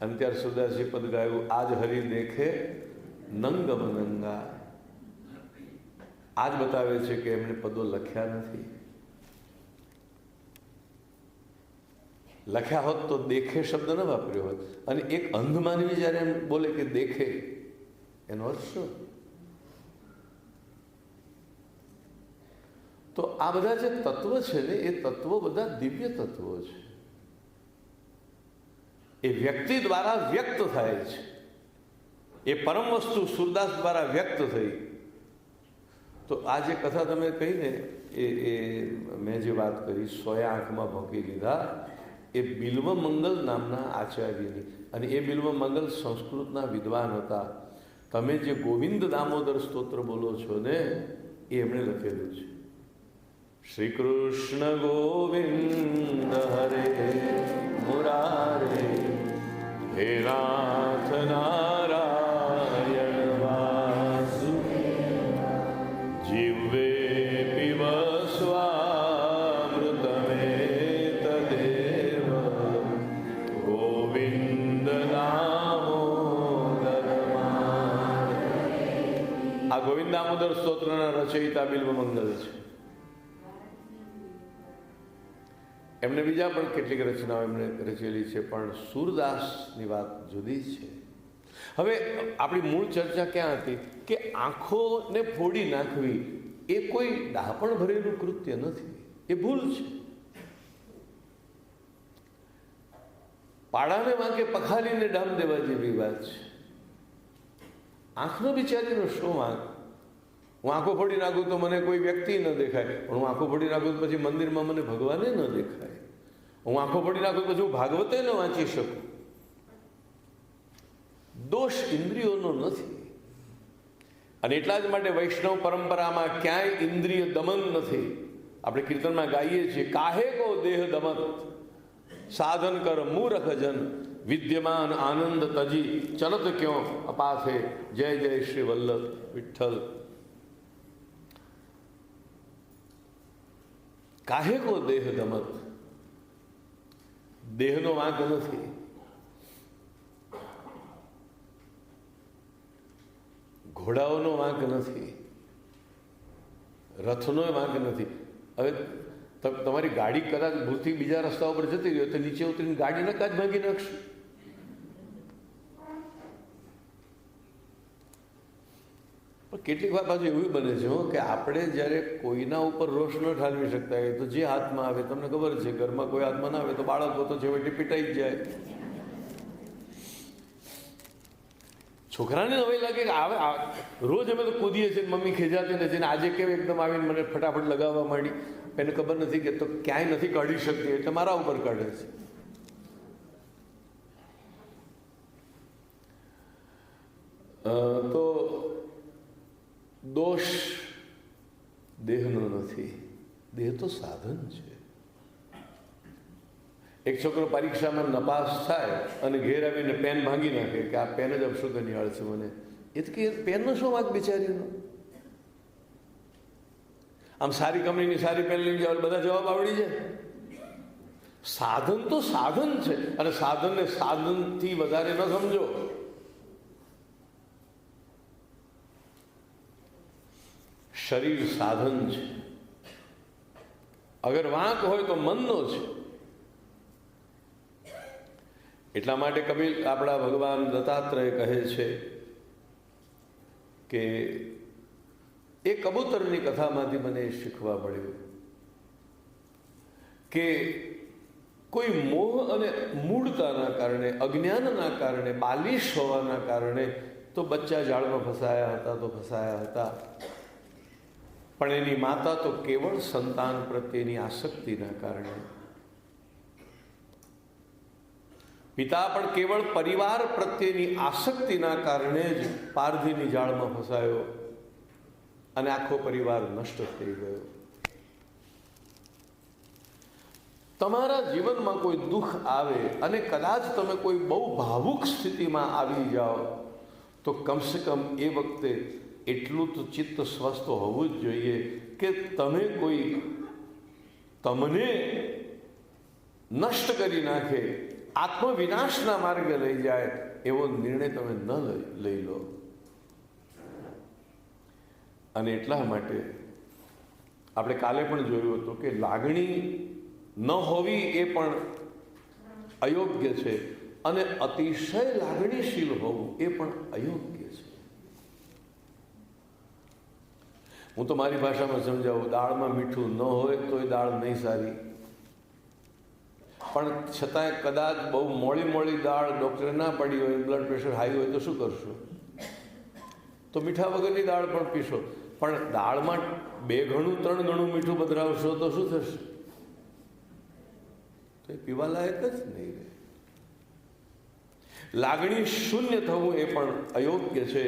અને ત્યાર સુરદાસજી પદ ગાયું, આજ હરિ દેખે નંગ મનંગા. આજ બતાવે છે કે એમણે પદો લખ્યા નથી. લખ્યા હોત તો દેખે શબ્દ ન વાપર્યો હોત. અને એક અંધ માનવી જ્યારે એમ બોલે કે દેખે, એનો અર્થ શું? તો આ બધા જે તત્વ છે ને, એ તત્વો બધા દિવ્ય તત્વો છે. એ વ્યક્તિ દ્વારા વ્યક્ત થાય છે. એ પરમ વસ્તુ સૂરદાસ દ્વારા વ્યક્ત થઈ. તો આ જે કથા તમે કહીને, એ મેં જે વાત કરી, 100 આંખમાં ભોંકી લીધા, એ બિલ્વમંગલ નામના આચાર્યની. અને એ બિલ્વમંગલ સંસ્કૃતના વિદ્વાન હતા. તમે જે ગોવિંદ દામોદર સ્તોત્ર બોલો છો ને, એ એમણે લખેલું છે. શ્રી કૃષ્ણ ગોવિંદ હરે મુરારે, હે નાથ નારાયણ વાસુદેવ, જીવે પીવ સ્વામૃતમે તદેવ, ગોવિંદ દામોદર. આ ગોવિંદ દામોદર સ્તોત્રના રચયિતા બિલ્વમંગલ છે. એમને બીજા પણ કેટલીક રચનાઓ એમણે રચેલી છે, પણ સૂરદાસની વાત જુદી છે. હવે આપણી મૂળ ચર્ચા ક્યાં હતી કે આંખોને ફોડી નાખવી એ કોઈ ડાપણ ભરેલું કૃત્ય નથી, એ ભૂલ છે. પાડાને વાંકે પખાલીને ડામ દેવા જેવી વાત છે. આંખનો બિચારીનો શું વાંક? હું આંખો ફોડી નાખું તો મને કોઈ વ્યક્તિ ન દેખાય, પણ હું આંખો ફોડી નાખું તો પછી મંદિરમાં મને ભગવાને ન દેખાય. હું આંખો ફોડી નાખું પછી હું ભાગવતે ન વાંચી શકું. દોષ ઇન્દ્રિયોનો નથી. અને એટલા જ માટે વૈષ્ણવ પરંપરામાં ક્યાંય ઇન્દ્રિય દમન નથી. આપણે કીર્તનમાં ગાઈએ છીએ, કાહે કો દેહ દમન, સાધન કર મૂરખ જન, વિદ્યમાન આનંદ તજી, ચલત ક્યો અપાથે, જય જય શ્રી વલ્લભ વિઠ્ઠલ. કાહે કો દેહ દમત, દેહનો વાંક નથી. ઘોડાઓનો વાંક નથી, રથનો વાંક નથી. હવે તમારી ગાડી કદાચ ભૂલથી બીજા રસ્તા ઉપર જતી રહી તો નીચે ઉતરીને ગાડીને કાચ ભાંગી નાખશું. પણ કેટલીક વાર પાછું એવું બને છે કે આપણે જ્યારે કોઈના ઉપર રોષ ન ઠાલવી શકતા હોય તો જે હાથમાં આવે, તમને ખબર છે ઘરમાં કોઈ હાથમાં ના આવે તો બાળકો તો છેવટે પીટાઈ જ જાય. છોકરાને નવાઈ લાગે કે આવે રોજ અમે તો કૂદીએ છીએ, મમ્મી ખેંચાતી નથી, ને આજે કેમ એકદમ આવીને મને ફટાફટ લગાવવા માંડી. એને ખબર નથી કે તો ક્યાંય નથી કાઢી શકતી, એટલે મારા ઉપર કાઢે છે. તો દોષ દેહનો નથી, દેહ તો સાધન છે. એક છોકરો પરીક્ષામાં નપાસ થાય અને ઘેર આવીને પેન ભાંગી નાખે કે આ પેન જ અપશુદ્ધ નિહાળ છે મને, એ તો કે પેનનો શું વાંક બિચારીનો? આમ સારી કંપનીની સારી પેન લઈને જાવ બધા જવાબ આવડી જાય. સાધન તો સાધન છે, અને સાધનને સાધનથી વધારે ન સમજો. શરીર સાધન છે. અગર વાંક હોય તો મનનો છે. એટલા માટે કબીર આપણા ભગવાન દત્તાત્રેય કહે છે કે એ કબૂતરની કથામાંથી મને શીખવા મળ્યું કે કોઈ મોહ અને મૂળતાના કારણે, અજ્ઞાનના કારણે, બાલિશ હોવાના કારણે તો બચ્ચા જાળમાં ફસાયા હતા તો ફસાયા હતા, પણ એની માતા તો કેવળ સંતાન પ્રત્યેની આસક્તિના કારણે, પિતા પણ કેવળ પરિવાર પ્રત્યેની આસક્તિના કારણે જ પારધીની જાળમાં ફસાયો અને આખો પરિવાર નષ્ટ થઈ ગયો. તમારા જીવનમાં કોઈ દુઃખ આવે અને કદાચ તમે કોઈ બહુ ભાવુક સ્થિતિમાં આવી જાઓ તો કમસે કમ એ વખતે એટલું તો ચિત્ત સ્વસ્થ હોવું જ જોઈએ કે તમે કોઈ તમને નષ્ટ કરી નાખે, આત્મવિનાશના માર્ગે લઈ જાય એવો નિર્ણય તમે ન લઈ લો. અને એટલા માટે આપણે કાલે પણ જોયું હતું કે લાગણી ન હોવી એ પણ અયોગ્ય છે, અને અતિશય લાગણીશીલ હોવું એ પણ અયોગ્ય છે. હું તો મારી ભાષામાં સમજાવું, દાળમાં મીઠું ન હોય તો એ દાળ નહીં સારી, પણ છતાંય કદાચ બહુ મોડી દાળ ડૉક્ટરે ના પડી હોય, બ્લડ પ્રેશર હાઈ હોય તો શું કરશો? તો મીઠા વગરની દાળ પણ પીશો. પણ દાળમાં 2 ગણું 3 ગણું મીઠું પધરાવશો તો શું થશે? તો એ પીવા લાયક જ નહીં રહે. લાગણી શૂન્ય થવું એ પણ અયોગ્ય છે,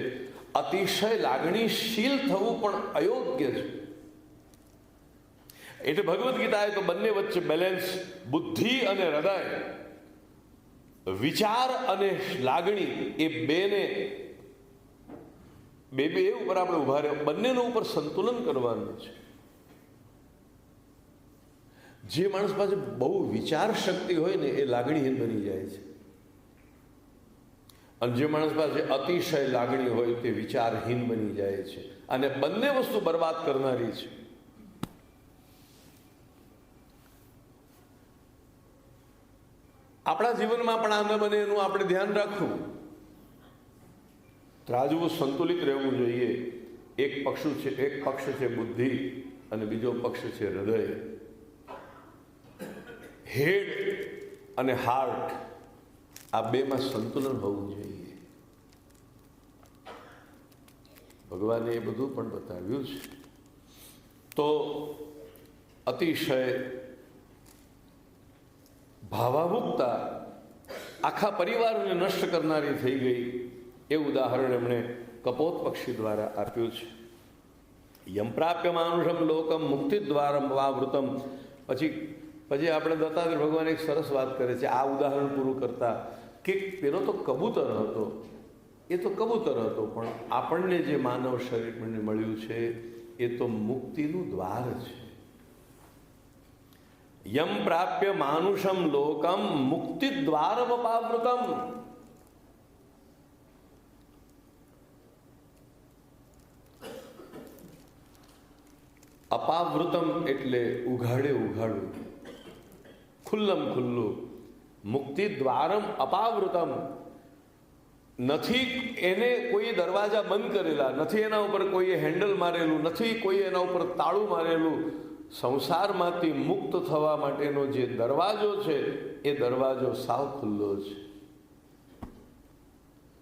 અતિશય લાગણીશીલ થવું પણ અયોગ્ય છે. એટલે ભગવદ્ ગીતાએ તો બંને વચ્ચે બેલેન્સ, બુદ્ધિ અને હૃદય, વિચાર અને લાગણી, એ બેને બે ઉપર આપણે ઉભા રહે, બંનેનું ઉપર સંતુલન કરવાનું છે. જે માણસ પાસે બહુ વિચાર શક્તિ હોય ને એ લાગણીહીન બની જાય છે, અને જે માણસ પાસે અતિશય લાગણી હોય તે વિચારહીન બની જાય છે, અને બંને વસ્તુ બરબાદ કરનારી છે. આપણા જીવનમાં પણ આ ન બને એનું આપણે ધ્યાન રાખવું. ત્રાજવું સંતુલિત રહેવું જોઈએ. એક પક્ષ છે બુદ્ધિ અને બીજો પક્ષ છે હૃદય. હેડ અને હાર્ટ, આ બેમાં સંતુલન હોવું જોઈએ. ભગવાને એ બધું પણ બતાવ્યું છે. તો અતિશય ભાવાભુકતા આખા પરિવારને નષ્ટ કરનારી થઈ ગઈ. એ ઉદાહરણ એમણે કપોત પક્ષી દ્વારા આપ્યું છે. યમ પ્રાપ્ય માનુષમ લોકમ મુક્તિ દ્વારમ વાવૃતમ. પછી આપણે દત્તાત્રેય ભગવાન એક સરસ વાત કરે છે આ ઉદાહરણ પૂરું કરતા, કે પેલો તો કબૂતર હતો, એ તો કબૂતર હતો, પણ આપણને જે માનવ શરીર મળ્યું છે એ તો મુક્તિનું દ્વાર છે. યમ પ્રાપ્ય માનુષમ લોકમ મુક્તિ દ્વારમ અપાવૃતમ. અપાવૃતમ એટલે ઉઘાડું, ખુલ્લું. મુક્તિ દ્વારમ અપાવૃતમ, નથી એને કોઈ દરવાજા બંધ કરેલા, નથી એના ઉપર કોઈએ હેન્ડલ મારેલું, નથી કોઈ એના ઉપર તાળું મારેલું. સંસારમાંથી મુક્ત થવા માટેનો જે દરવાજો છે એ દરવાજો સાવ ખુલ્લો છે.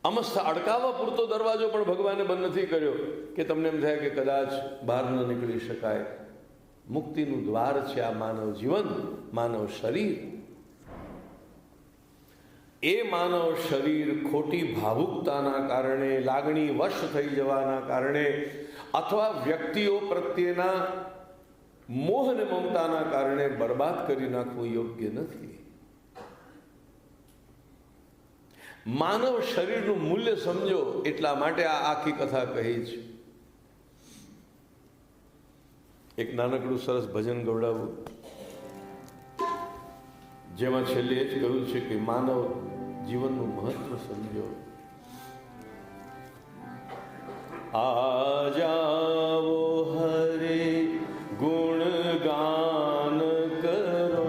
અમસ્ત અડકાવા પૂરતો દરવાજો પણ ભગવાને બંધ નથી કર્યો કે તમને એમ થાય કે કદાચ બહાર ન નીકળી શકાય. મુક્તિનું દ્વાર છે આ માનવ જીવન, માનવ શરીર. એ માનવ શરીર ખોટી ભાવુકતાના કારણે, લાગણી વશ થઈ જવાના કારણે, અથવા વ્યક્તિઓ પ્રત્યેના મોહ અને મમતાના કારણે બરબાદ કરી નાખવું યોગ્ય નથી. માનવ શરીરનું મૂલ્ય સમજો, એટલા માટે આ આખી કથા કહી છે. એક નાનકડું સરસ ભજન ગવડાવું, જેમાં છેલ્લે જ કહ્યું છે કે માનવ જીવનનું મહત્વ સમજો. આ જાઓ હરે ગુણ ગાન કરો,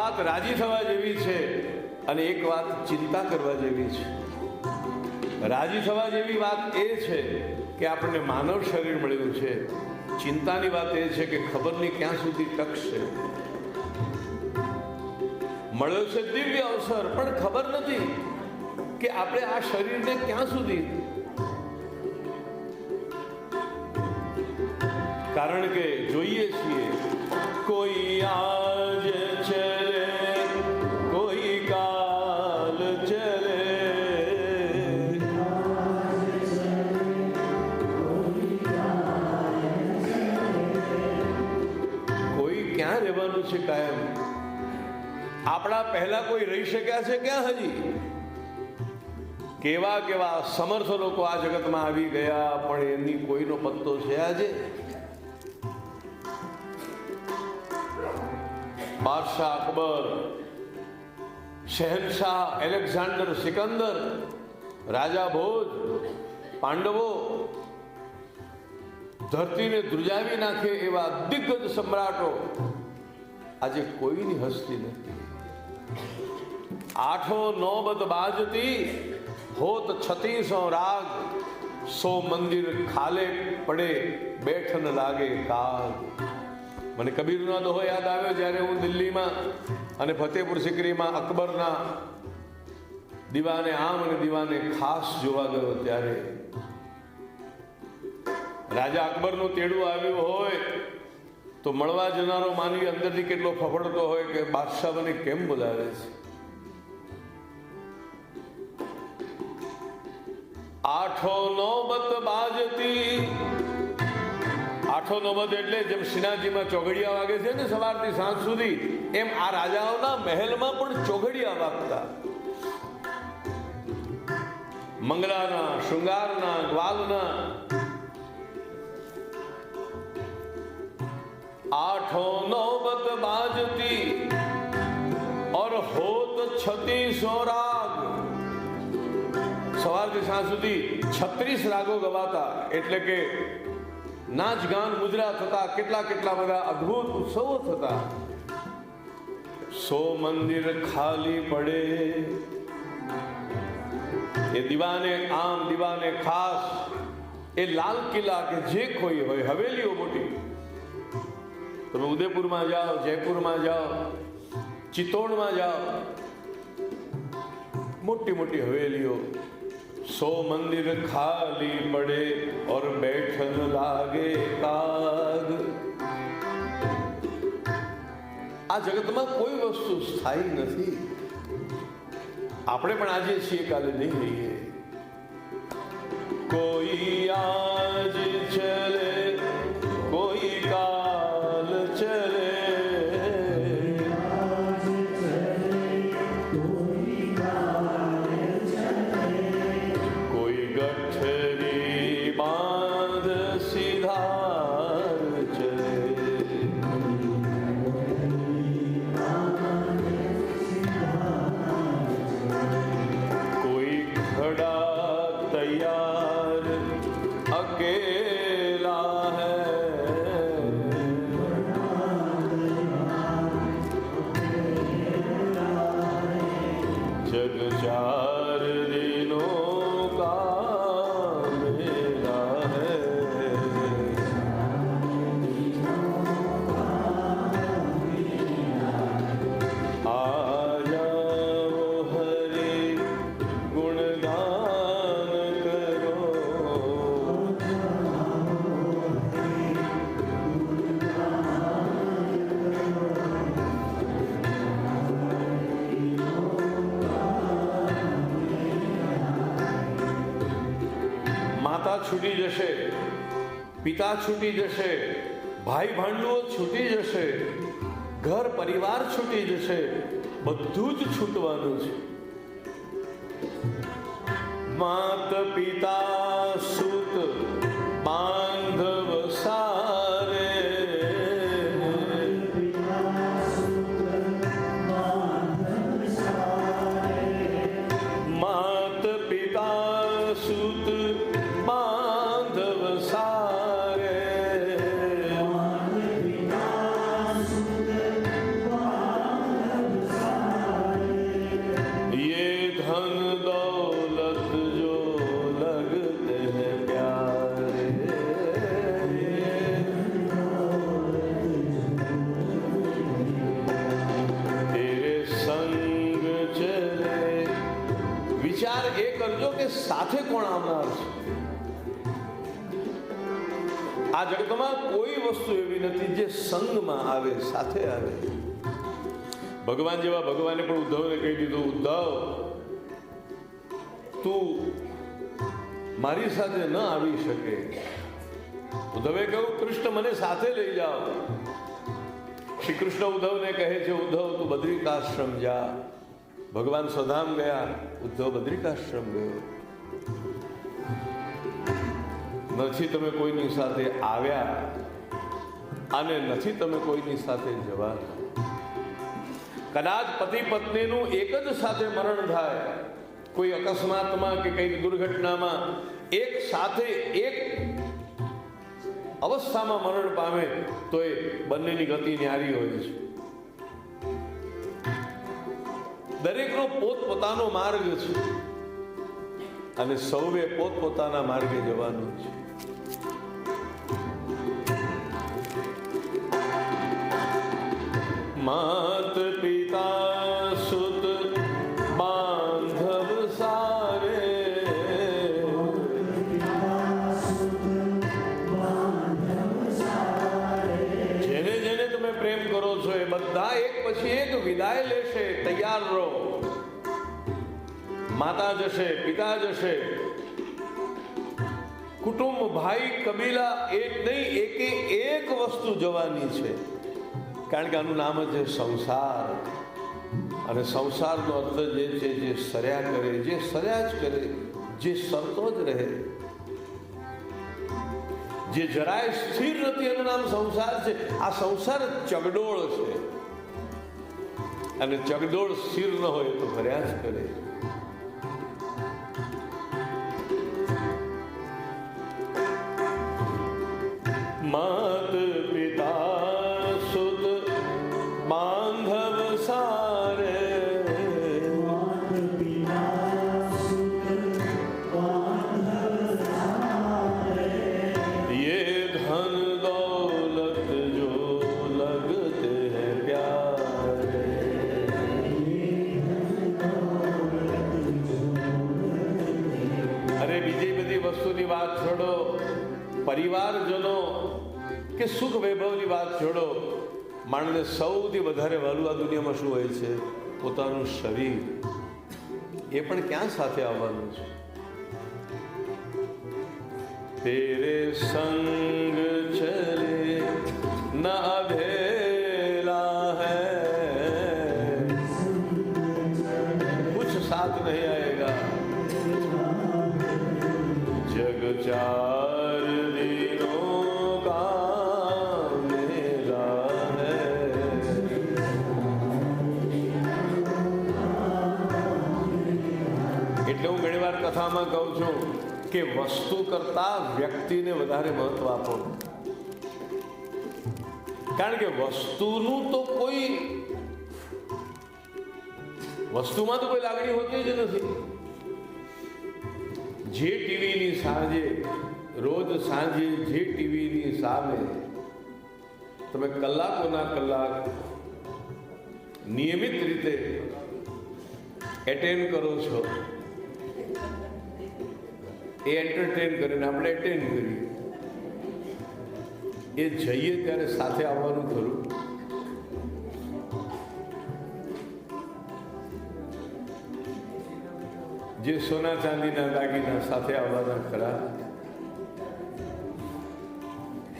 વાત રાજી થવા જેવી છે અને એક વાત ચિંતા કરવા જેવી છે. રાજી થવા જેવી વાત એ છે કે આપણને માનવ શરીર મળ્યું છે. ચિંતાની વાત એ છે કે ખબર નહીં ક્યાં સુધી ટકશે. મળ્યો છે દિવ્ય અવસર, પણ ખબર નથી કે આપણે આ શરીરને ક્યાં સુધી, કારણ કે જોઈએ છીએ કોઈ આજ ચલે કોઈ કાલ ચલે, કોઈ ક્યાં રહેવાનું છે કાયમ. આપણા પહેલા કોઈ રહી શક્યા છે ક્યાં? હજી કેવા કેવા સમર્થ લોકો આ જગતમાં આવી ગયા, પણ એમની કોઈનો પત્તો છે આજે? બાદશાહ અકબર, શહેનશાહ એલેક્ઝાન્ડર સિકંદર, રાજા ભોજ, પાંડવો, ધરતીને ધ્રુજાવી નાખે એવા દિગ્ગજ સમ્રાટો, આજે કોઈની હસ્તી નથી. આઠો નોબત બાજતી હોત 36 રાગ, 100 મંદિર ખાલે પડે બેઠ ન લાગે કાગ. મને કબીરનો દોહો યાદ આવ્યો જ્યારે હું દિલ્હીમાં અને ફતેહપુર સિકરીમાં અકબરના દીવાને આમ અને દીવાને ખાસ જોવા ગયો ત્યારે રાજા અકબરનું તેડું આવ્યું હોય તો મળવા જનારો માનવી અંદરથી કેટલો ફફડતો હોય કે બાદશાહ મને કેમ બોલાવે છે. આઠો નોબત બાજતી, આઠો નોબત એટલે જેમ શ્રીનાથજીમાં ચોઘડિયા વાગે છે ને સવારથી સાંજ સુધી, એમ આ રાજાઓના મહેલમાં પણ ચોઘડિયા વાગતા. મંગલાના, શૃંગારના, ગ્વાલના. आठो नौबत बाजती और होत 36 राग. સવારથી સાંજ સુધી 36 રાગો ગવાતા, એટલે કે નાચ ગાન મુજરા થતા, કેટલા કેટલા બધા અદ્ભુત ઉત્સવો થતા. 100 મંદિર ખાલી પડે, એ દીવાને આમ દીવાને ખાસ, એ લાલ કિલ્લા કે જે કોઈ હોય, હવેલીઓ મોટી, તમે ઉદયપુરમાં જાઓ, જયપુરમાં જાઓ, ચિત્તોડમાં જાઓ, મોટી મોટી હવેલીઓ. 100 મંદિર ખાલી પડે और बैठन लागे काग. આ જગતમાં કોઈ વસ્તુ સ્થાયી નથી. આપણે પણ આજે છીએ, કાલે નહીં રહીએ. કોઈ આજ ચલે કોઈ કાલ ચલે, કોઈ ગઠરી બાંધ સીધાર ચલે. કોઈ ખડા તૈયાર અકેલા હૈ, जग 4 दिनों का मेला है. आ जाओ हरि गुणगान करो, માતા છૂટી જશે, પિતા છૂટી જશે, ભાઈ ભાંડુઓ છૂટી જશે, ઘર પરિવાર છૂટી જશે, બધું જ છૂટવાનું છે. માત પિતા સુત બાંધવ સારે, માત પિતા સુત બાંધવ સારે, સાથે કોણ આવનાર છે? આ જગતમાં કોઈ વસ્તુ એવી નથી જે સંગમાં આવે, સાથે આવે. ભગવાન જેવા ભગવાને પણ ઉદ્ધવને કહી દીધું, ઉદ્ધવ તું મારી સાથે ન આવી શકે. ઉદ્ધવે કહ્યું, કૃષ્ણ મને સાથે લઈ જાઓ. શ્રી કૃષ્ણ ઉદ્ધવને કહે છે, ઉદ્ધવ તું બદ્રિકાશ્રમ જા. ભગવાન સ્વધામ ગયા, ઉદ્ધવ બદ્રિકાશ્રમ ગયો. નથી તમે કોઈની સાથે આવ્યા અને નથી તમે કોઈની સાથે જવા. કદાચ પતિ પત્નીનું એક જ સાથે મરણ થાય, કોઈ અકસ્માતમાં કે કઈ દુર્ઘટનામાં એક સાથે એક અવસ્થામાં મરણ પામે તો એ બંનેની ગતિ ન્યારી હોય છે. દરેકનો પોતપોતાનો માર્ગ છે અને સૌએ પોતપોતાના માર્ગે જવાનું છે. માત પિતા સુત બાંધવ સારે, જેને જેને તમે પ્રેમ કરો છો એ બધા એક પછી એક વિદાય લેશે. તૈયાર રહો. માતા જશે, પિતા જશે, કુટુંબ, ભાઈ, કબીલા, એક નહીં એકે એક વસ્તુ જવાની છે. કારણ કે આનું નામ જ છે સંસાર. અને સંસારનો અર્થ જે છે જે સર્યા કરે, જે સર્યા જ કરે, જે સરતો જ રહે, જે જરાય સ્થિર નથી, એનું નામ સંસાર છે. આ સંસાર ચગડોળ છે અને ચગડોળ સ્થિર ન હોય તો ફર્યા જ કરે. માત પિતા સુત બાંધવ સારે, ये धन दौलत जो लगते हैं प्यारे. અરે બીજી બધી વસ્તુની વાત છોડો, પરિવારજનો કે સુખ વૈભવની વાત છોડો, માણસને સૌથી વધારે વહાલું આ દુનિયામાં શું હોય છે? પોતાનું શરીર. એ પણ ક્યાં સાથે આવવાનું છે? તેરે સંગ ચલે ન અભેલા હૈ, कुछ साथ नहीं आएगा. जग चार दिनों का मेला है. એટલે હું ઘણી વાર કથામાં કહું છું કે વસ્તુ કરતા વ્યક્તિને વધારે મહત્વ આપો. કારણ કે વસ્તુનું તો કોઈ, વસ્તુમાં તો કોઈ લાગણી હોતી જ નથી. જે ટીવીની સાંજે, રોજ સાંજે જે ટીવીની સામે તમે કલાકોના કલાક નિયમિત રીતે એટેન્ડ કરો છો, એ એન્ટરટેન કરીને આપણે એટેન્ડ કરીએ. એ જઈએ ત્યારે સાથે આવવાનું ખરું. જે સોના ચાંદીના દાગીના સાથે આવવાના ખરા.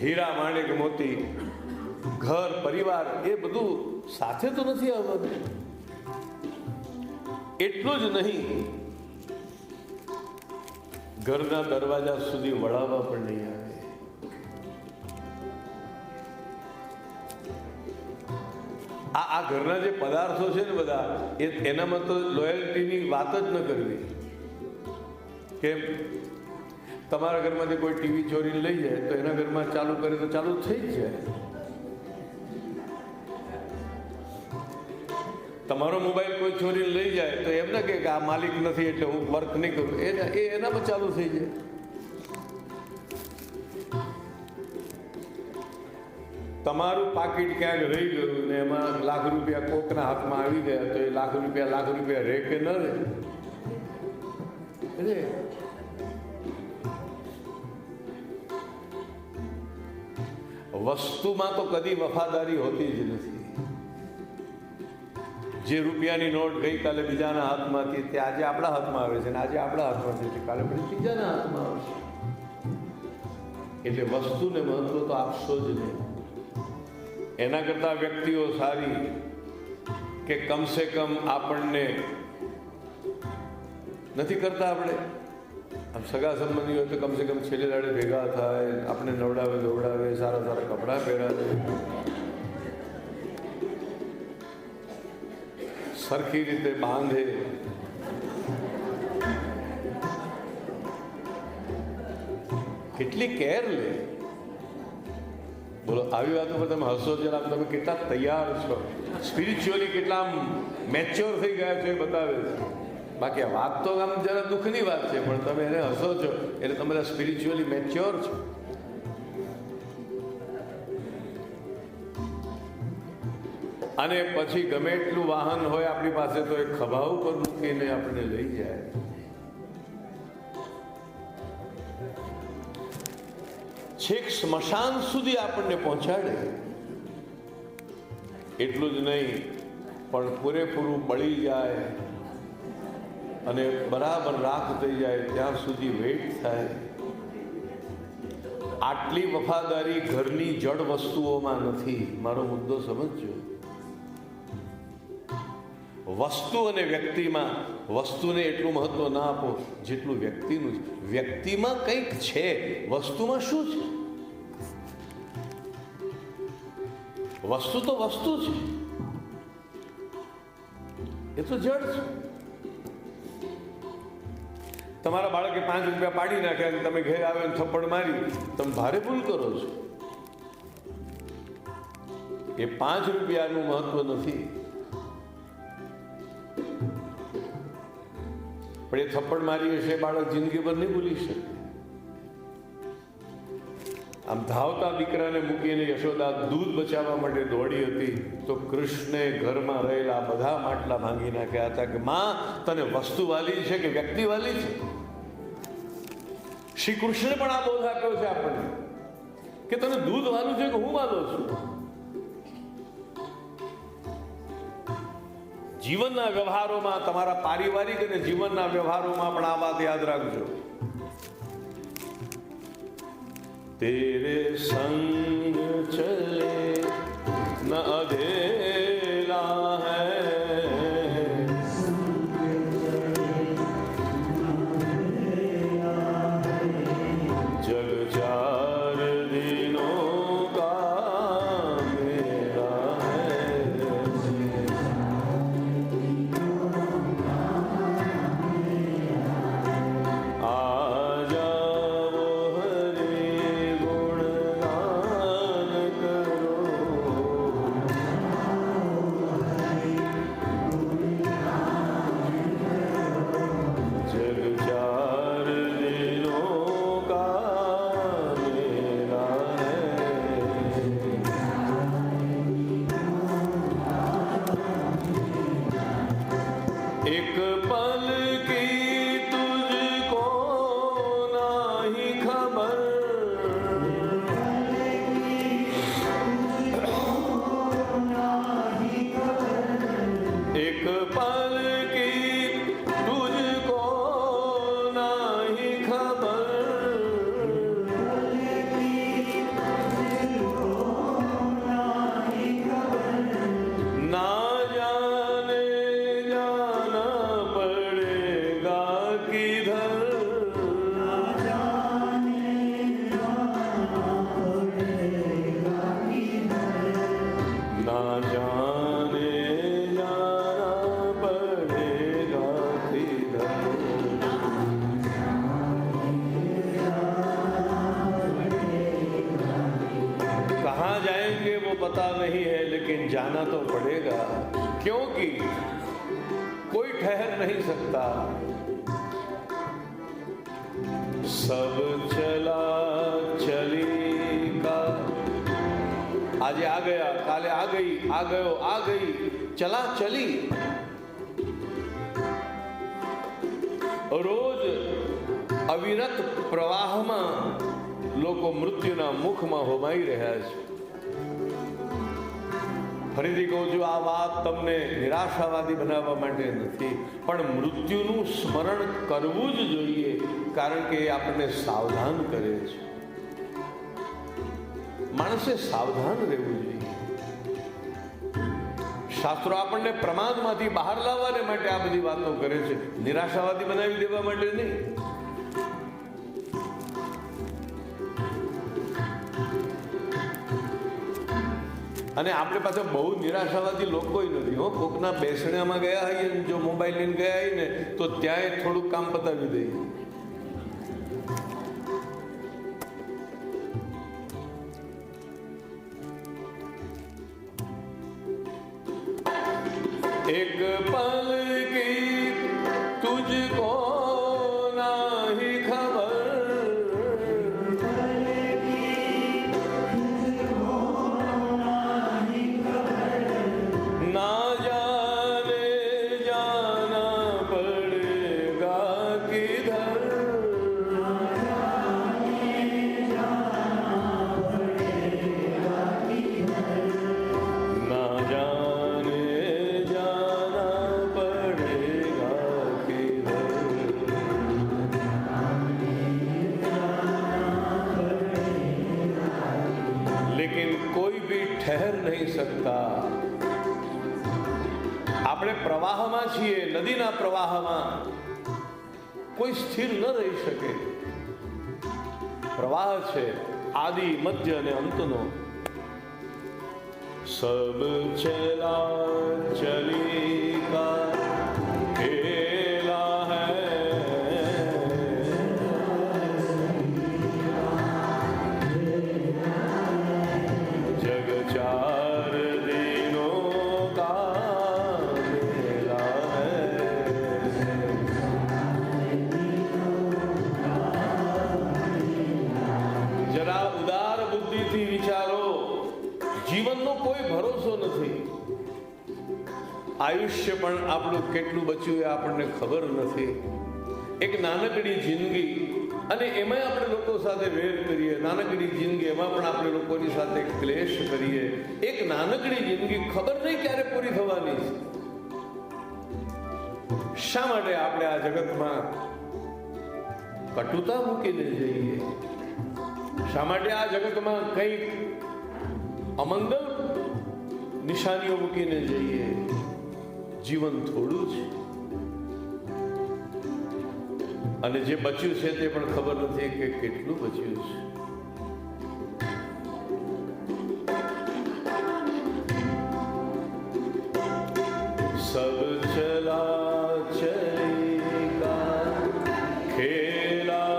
હીરા માણેક મોતી, ઘર પરિવાર, એ બધું સાથે તો નથી આવવાનું. એટલું જ નહીં, ઘરના દરવાજા સુધી વળાવવા પણ નહીં આવે. આ ઘરના જે પદાર્થો છે ને બધા, એનામાં તો લોયલ્ટીની વાત જ ન કરવી. કેમ? તમારા ઘરમાંથી કોઈ ટીવી ચોરીને લઈ જાય તો એના ઘરમાં ચાલુ કરે તો ચાલુ થઈ જ જાય. તમારો મોબાઈલ કોઈ ચોરીને લઈ જાય તો એમ ના કે આ માલિક નથી એટલે હું વર્ક નહીં કરું, એ એનામાં ચાલુ થઈ જાય. તમારું પાકીટ ક્યાંક રહી ગયું ને એમાં લાખ રૂપિયા કોકના હાથમાં આવી ગયા તો એ લાખ રૂપિયા રહે કે ન રહે? એટલે વસ્તુમાં તો કદી વફાદારી હોતી જ નથી. જે રૂપિયાની નોટ ગઈકાલે બીજાના હાથમાં હતી તે આજે આપણા હાથમાં આવે છે, ને આજે આપણા હાથમાં છે કાલે પછી બીજાના હાથમાં આવશે. એટલે વસ્તુને મહત્વ તો આપશો જ નહીં. એના કરતા વ્યક્તિઓ સારી કે કમસે કમ આપણને નથી કરતા. આપણે આમ સગા સંબંધી હોય તો કમસે કમ છેલ્લે દાડે ભેગા થાય, આપણે નવડાવે દોવડાવે, સારા સારા કપડાં પહેરાવે, સરખી રીતે બાંધે. કેટલી કેર લે. બોલો, આવી વાતો પર તમે હસો જરા, તમે કેટલા તૈયાર છો, સ્પિરિચ્યુઅલી કેટલા મેચ્યોર થઈ ગયા છો એ બતાવે છે. બાકી આ વાત તો આમ જરા દુઃખની વાત છે, પણ તમે એને હસો છો એટલે તમે સ્પિરિચ્યુઅલી મેચ્યોર છો. અને પછી ગમે એટલું વાહન હોય આપણી પાસે તો એ ખભા ઉપર મૂકીને આપણે લઈ જાય. છેક સ્મશાન સુધી આપણને પહોંચાડે. એટલું જ નહીં, પણ પૂરેપૂરું બળી જાય અને બરાબર રાખ થઈ જાય ત્યાં સુધી વેઇટ થાય. આટલી વફાદારી ઘરની જડ વસ્તુઓમાં નથી. મારો મુદ્દો સમજજો. વસ્તુ અને વ્યક્તિમાં વસ્તુને એટલું મહત્વ ના આપો જેટલું વ્યક્તિનું છે. વ્યક્તિમાં કંઈક છે, વસ્તુમાં શું છે? વસ્તુ તો વસ્તુ છે, એ તો જડ છે. તમારા બાળકે 5 રૂપિયા પાડી નાખ્યા અને તમે ઘેર આવે થપ્પડ મારી, તમે ભારે ભૂલ કરો છો. એ 5 રૂપિયાનું મહત્વ નથી, પણ એ થપ્પડ મારી હશે બાળક જિંદગીભર નહીં ભૂલી શકે. આમ ધાવતા દીકરાને મૂકીને યશોદા દૂધ બચાવવા માટે દોડી હતી તો કૃષ્ણે ઘરમાં રહેલા બધા માટલા ભાંગી નાખ્યા હતા કે માં, તને વસ્તુ વાલી છે કે વ્યક્તિ વાલી છે? શ્રી કૃષ્ણે પણ આ બોધ આપ્યો છે આપણને કે તને દૂધ વાલું છે કે હું વાલો છું. જીવનના વ્યવહારોમાં, તમારા પારિવારિક અને જીવનના વ્યવહારોમાં પણ આ વાત યાદ રાખજો. તેરે સંગ ચલે ન અધેલા હૈ, જગ ચાર દિનો કા મેરા હૈ. पता नहीं है लेकिन जाना तो पड़ेगा, क्योंकि कोई ठहर नहीं सकता. सब चला चलेगा. आज आ गया, काले आ गई, आ गयो, आ गई, चला चली. રોજ અવિરત પ્રવાહમાં લોકો મૃત્યુના મુખમાં હોમાઈ રહ્યા છે. ફરીથી કહું છું, આ વાત તમને નિરાશાવાદી બનાવવા માટે નથી, પણ મૃત્યુનું સ્મરણ કરવું જ જોઈએ, કારણ કે એ આપણને સાવધાન કરે છે. માણસે સાવધાન રહેવું જોઈએ. શાસ્ત્રો આપણને પ્રમાદમાંથી બહાર લાવવાને માટે આ બધી વાતો કરે છે, નિરાશાવાદી બનાવી દેવા માટે નહીં. અને આપણે પાસે બહુ નિરાશાવાદી લોકો નથી હો. કોકના બેસણામાં ગયા હોઈએ, જો મોબાઈલ લઈને ગયા હોય ને, તો ત્યાંય થોડુંક કામ પતાવી દઈએ. एक पल की तुझको नहीं खबर, ना जाने जाना पड़ेगा किधर, ना जाने ठहर नहीं सकता. આપણે પ્રવાહમાં છીએ, નદીના પ્રવાહમાં. કોઈ સ્થિર ન રહી શકે. પ્રવાહ છે આદિ, મધ્ય અને અંતનો. સબ ચલા ચલી કા ખેલા જીવનનો કોઈ ભરોસો નથી. આયુષ્ય પણ આપણું કેટલું બચ્યું એ આપણને ખબર નથી. એક નાનકડી જિંદગી, અને એમાં આપણે લોકો સાથે વેર કરીએ. નાનકડી જિંદગી, એમાં પણ આપણે લોકોની સાથે ક્લેશ કરીએ. એક નાનકડી જિંદગી ખબર નહીં ક્યારે પૂરી થવાની છે. શા માટે આપણે આ જગતમાં કટુતા મૂકીને જઈએ? શા માટે આ જગતમાં કંઈક અમંગલ નિશાનીઓ મૂકીને જઈએ? જીવન થોડું છે, અને જે બચ્યું છે તે પણ ખબર નથી કે કેટલું બચ્યું છે. સબ ચલા ચલેગા ખેલા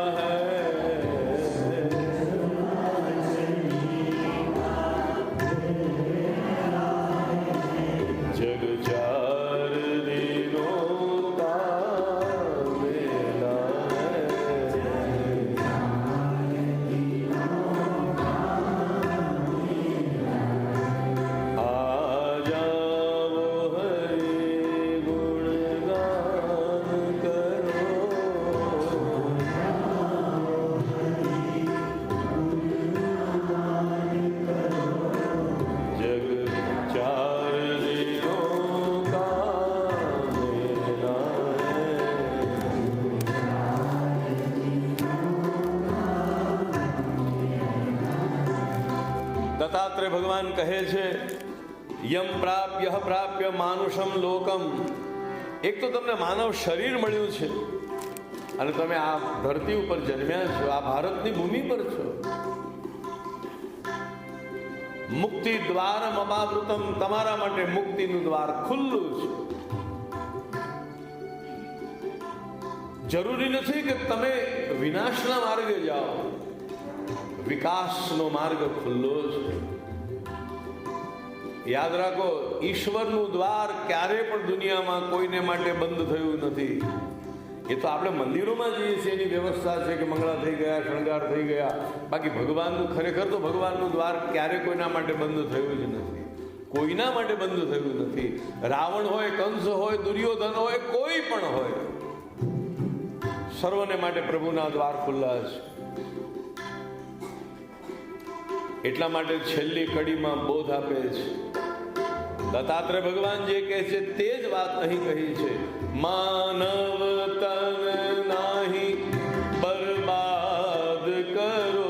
દત્તાત્રેય ભગવાન કહે છે, યમ પ્રાપ્ય માનુષમ લોકમ. એક તો તમને માનવ શરીર મળ્યું છે, અને તમે આ ધરતી ઉપર જન્મ્યા છો, આ ભારતની ભૂમિ પર છો. મુક્તિ દ્વારમ અપાવૃતમ, તમારા માટે મુક્તિનું દ્વાર ખુલ્લું છે. જરૂરી નથી કે તમે વિનાશના માર્ગે જાઓ. વિકાસનો માર્ગ ખુલ્લો છે. યાદ રાખો, ઈશ્વરનું દ્વાર ક્યારે પણ દુનિયામાં કોઈને માટે બંધ થયું નથી. એ તો આપણે મંદિરોમાં જઈએ છીએ, એની વ્યવસ્થા છે કે મંગળા થઈ ગયા, શણગાર થઈ ગયા. બાકી ભગવાનનું, ખરેખર તો ભગવાનનું દ્વાર ક્યારે કોઈના માટે બંધ થયું જ નથી. કોઈના માટે બંધ થયું નથી. રાવણ હોય, કંસ હોય, દુર્યોધન હોય, કોઈ પણ હોય, સર્વને માટે પ્રભુના દ્વાર ખુલ્લા છે. એટલા માટે છેલ્લી કડીમાં બોધ આપે છે. દત્તાત્રેય ભગવાન જે કહે છે તે જ વાત અહીં કહી છે. માનવ તન નાહી બરબાદ કરો,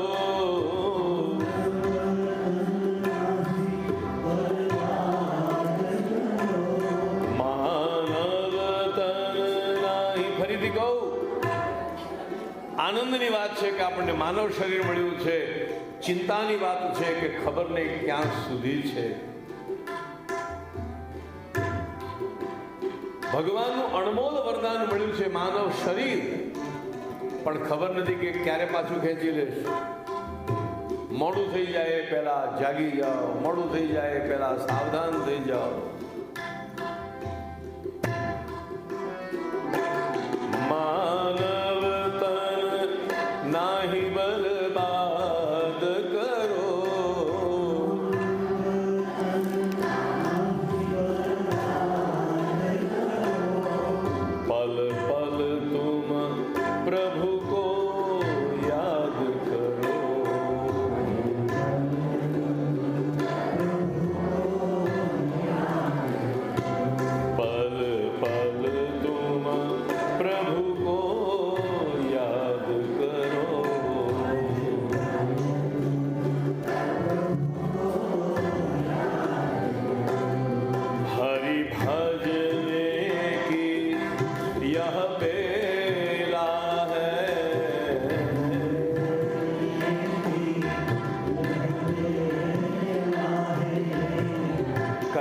આનંદની વાત છે કે આપણને માનવ શરીર મળ્યું છે. ચિંતાની વાત છે કે ખબર નહીં ક્યાં સુધી છે. ભગવાનનું અણમોલ વરદાન મળ્યું છે માનવ શરીર, પણ ખબર નથી કે ક્યારે પાછું ખેંચી લેશ. મોડું થઈ જાય પહેલા જાગી જાઓ, મોડું થઈ જાય પહેલા સાવધાન થઈ જાઓ.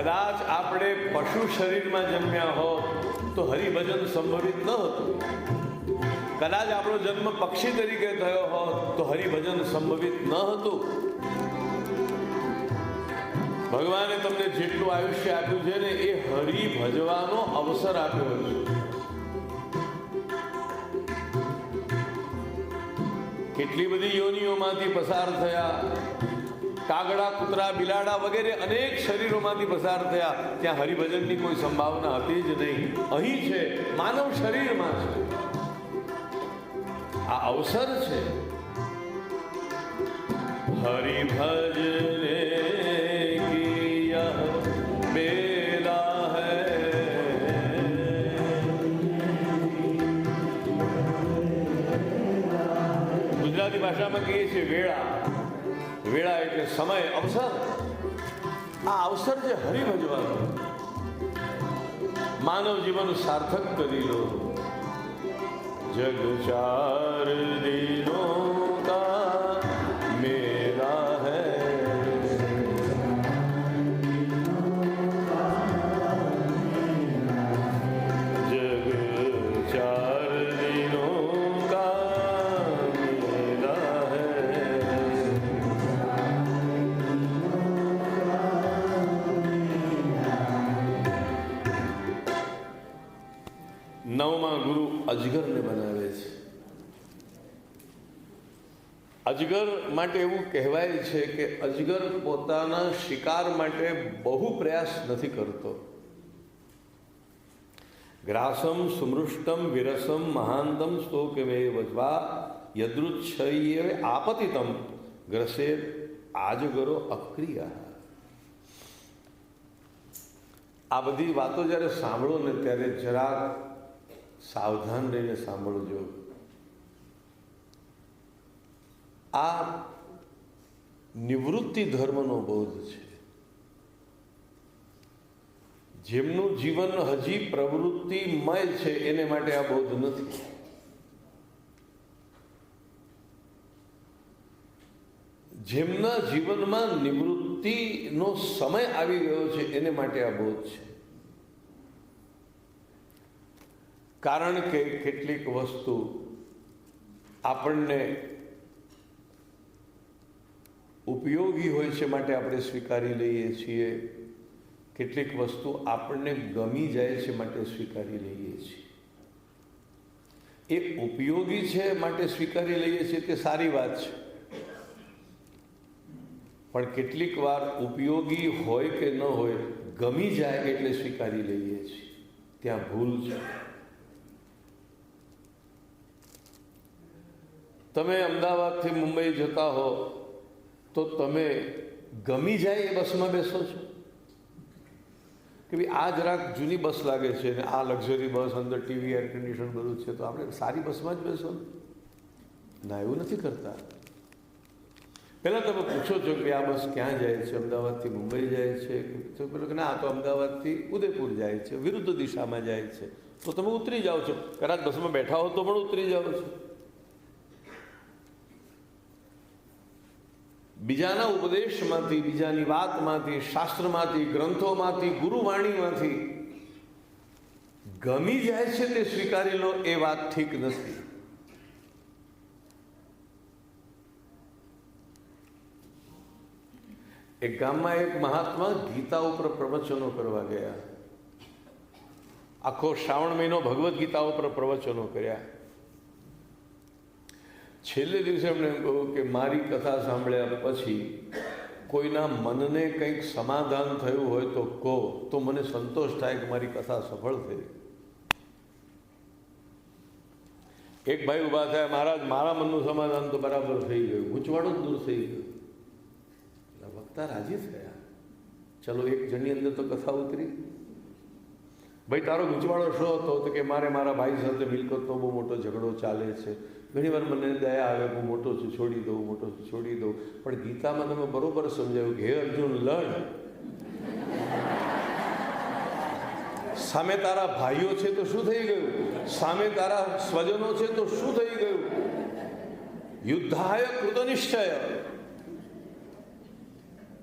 કદાચ આપણે પશુ શરીરમાં જન્મ્યા હોત તો હરિભજન સંભવિત ન હતું. કદાચ આપણો જન્મ પક્ષી તરીકે થયો હોત તો હરિભજન સંભવિત ન હતું. ભગવાને તમને જેટલું આયુષ્ય આપ્યું છે ને એ હરિ ભજવાનો અવસર આપ્યો છે. કેટલી બધી યોનિઓમાંથી પસાર થયા, કાગડા, કૂતરા, બિલાડા વગેરે અનેક શરીરોમાંથી પસાર થયા. ત્યાં હરિભજનની કોઈ સંભાવના હતી જ નહીં. અહીં છે, માનવ શરીરમાં છે. આ અવસર છે. હરિભજને કી યહ બેલા હૈ. ગુજરાતી ભાષામાં કહીએ છીએ વેળા. વેળા એટલે સમય, અવસર. આ અવસર છે હરિભજવાનો. માનવ જીવન સાર્થક કરી લો. જગ ચાર દિનો કા મેરા હૈ, જગ ચાર દિનો કા મેરા હૈ. નવમા ગુરુ અજગરને બનાવે છે. અજગર માટે એવું કહેવાય છે કે અજગર પોતાના શિકાર માટે બહુ પ્રયાસ નથી કરતો. ગ્રાસમ સુમૃષ્ટમ વિરસમ મહાંતમ સ્તોકમે વજવા યદૃચ્છયે આપતિતમ ગ્રસે આજગરો અક્રિયા. આ બધી વાતો જ્યારે સાંભળો ને ત્યારે જરાક સાવધાન રહીને સાંભળજો. આ નિવૃત્તિ ધર્મનો બોધ છે. જેમનું જીવન હજી પ્રવૃત્તિમય છે એને માટે આ બોધ નથી. જેમના જીવનમાં નિવૃત્તિનો સમય આવી ગયો છે એને માટે આ બોધ છે. કારણ કે કેટલીક વસ્તુ આપણને ઉપયોગી હોય છે માટે આપણે સ્વીકારી લઈએ છીએ. કેટલીક વસ્તુ આપણને ગમી જાય છે માટે સ્વીકારી લઈએ છીએ. એ ઉપયોગી છે માટે સ્વીકારી લઈએ છીએ તે સારી વાત છે. પણ કેટલીક વાર ઉપયોગી હોય કે ન હોય, ગમી જાય એટલે સ્વીકારી લઈએ છીએ. ત્યાં ભૂલ છે. તમે અમદાવાદથી મુંબઈ જતા હો તો તમે ગમી જાય એ બસમાં બેસો છો કે ભાઈ આ જરાક જૂની બસ લાગે છે ને આ લક્ઝરી બસ, અંદર ટીવી, એર કન્ડિશન બધું છે, તો આપણે સારી બસમાં જ બેસો ના? એવું નથી કરતા. પહેલાં તમે પૂછો છો કે આ બસ ક્યાં જાય છે? અમદાવાદથી મુંબઈ જાય છે? તો પેલું કે ના, તો અમદાવાદથી ઉદયપુર જાય છે, વિરુદ્ધ દિશામાં જાય છે. તો તમે ઉતરી જાઓ છો. કદાચ બસમાં બેઠા હો તો પણ ઉતરી જાઓ છો. બીજાના ઉપદેશમાંથી, બીજાની વાતમાંથી, શાસ્ત્રમાંથી, ગ્રંથોમાંથી, ગુરુવાણીમાંથી ગમી જાય છે તે સ્વીકારી લો, એ વાત ઠીક નથી. એક ગામમાં એક મહાત્મા ગીતા ઉપર પ્રવચનો કરવા ગયા. આખો શ્રાવણ મહિનો ભગવદ્ ગીતા ઉપર પ્રવચનો કર્યા. છેલ્લે દિવસે એમણે એમ કહ્યું કે મારી કથા સાંભળ્યા પછી કોઈના મનને કંઈક સમાધાન થયું હોય તો કહો, તો મને સંતોષ થાય કે મારી કથા સફળ થઈ. એક ભાઈ ઊભા થયા, મહારાજ મારા મનનું સમાધાન તો બરાબર થઈ ગયું, ગૂંચવાડો જ દૂર થઈ ગયો. વક્તા રાજી થયા. ચલો એક જણની અંદર તો કથા ઉતરી. ભાઈ તારો ગૂંચવાડો શું હતો? તો કે મારે મારા ભાઈ સાથે મિલકતનો બહુ મોટો ઝઘડો ચાલે છે. ઘણી વાર મને દયા આવે, હું મોટો છું છોડી દઉં, મોટો છું છોડી દઉં. પણ ગીતામાં તમે બરોબર સમજાવ્યું કે હે અર્જુન, લડ. સામે તારા ભાઈઓ છે તો શું થઈ ગયું? સામે તારા સ્વજનો છે તો શું થઈ ગયું? યુદ્ધાય કૃતનિશ્ચય.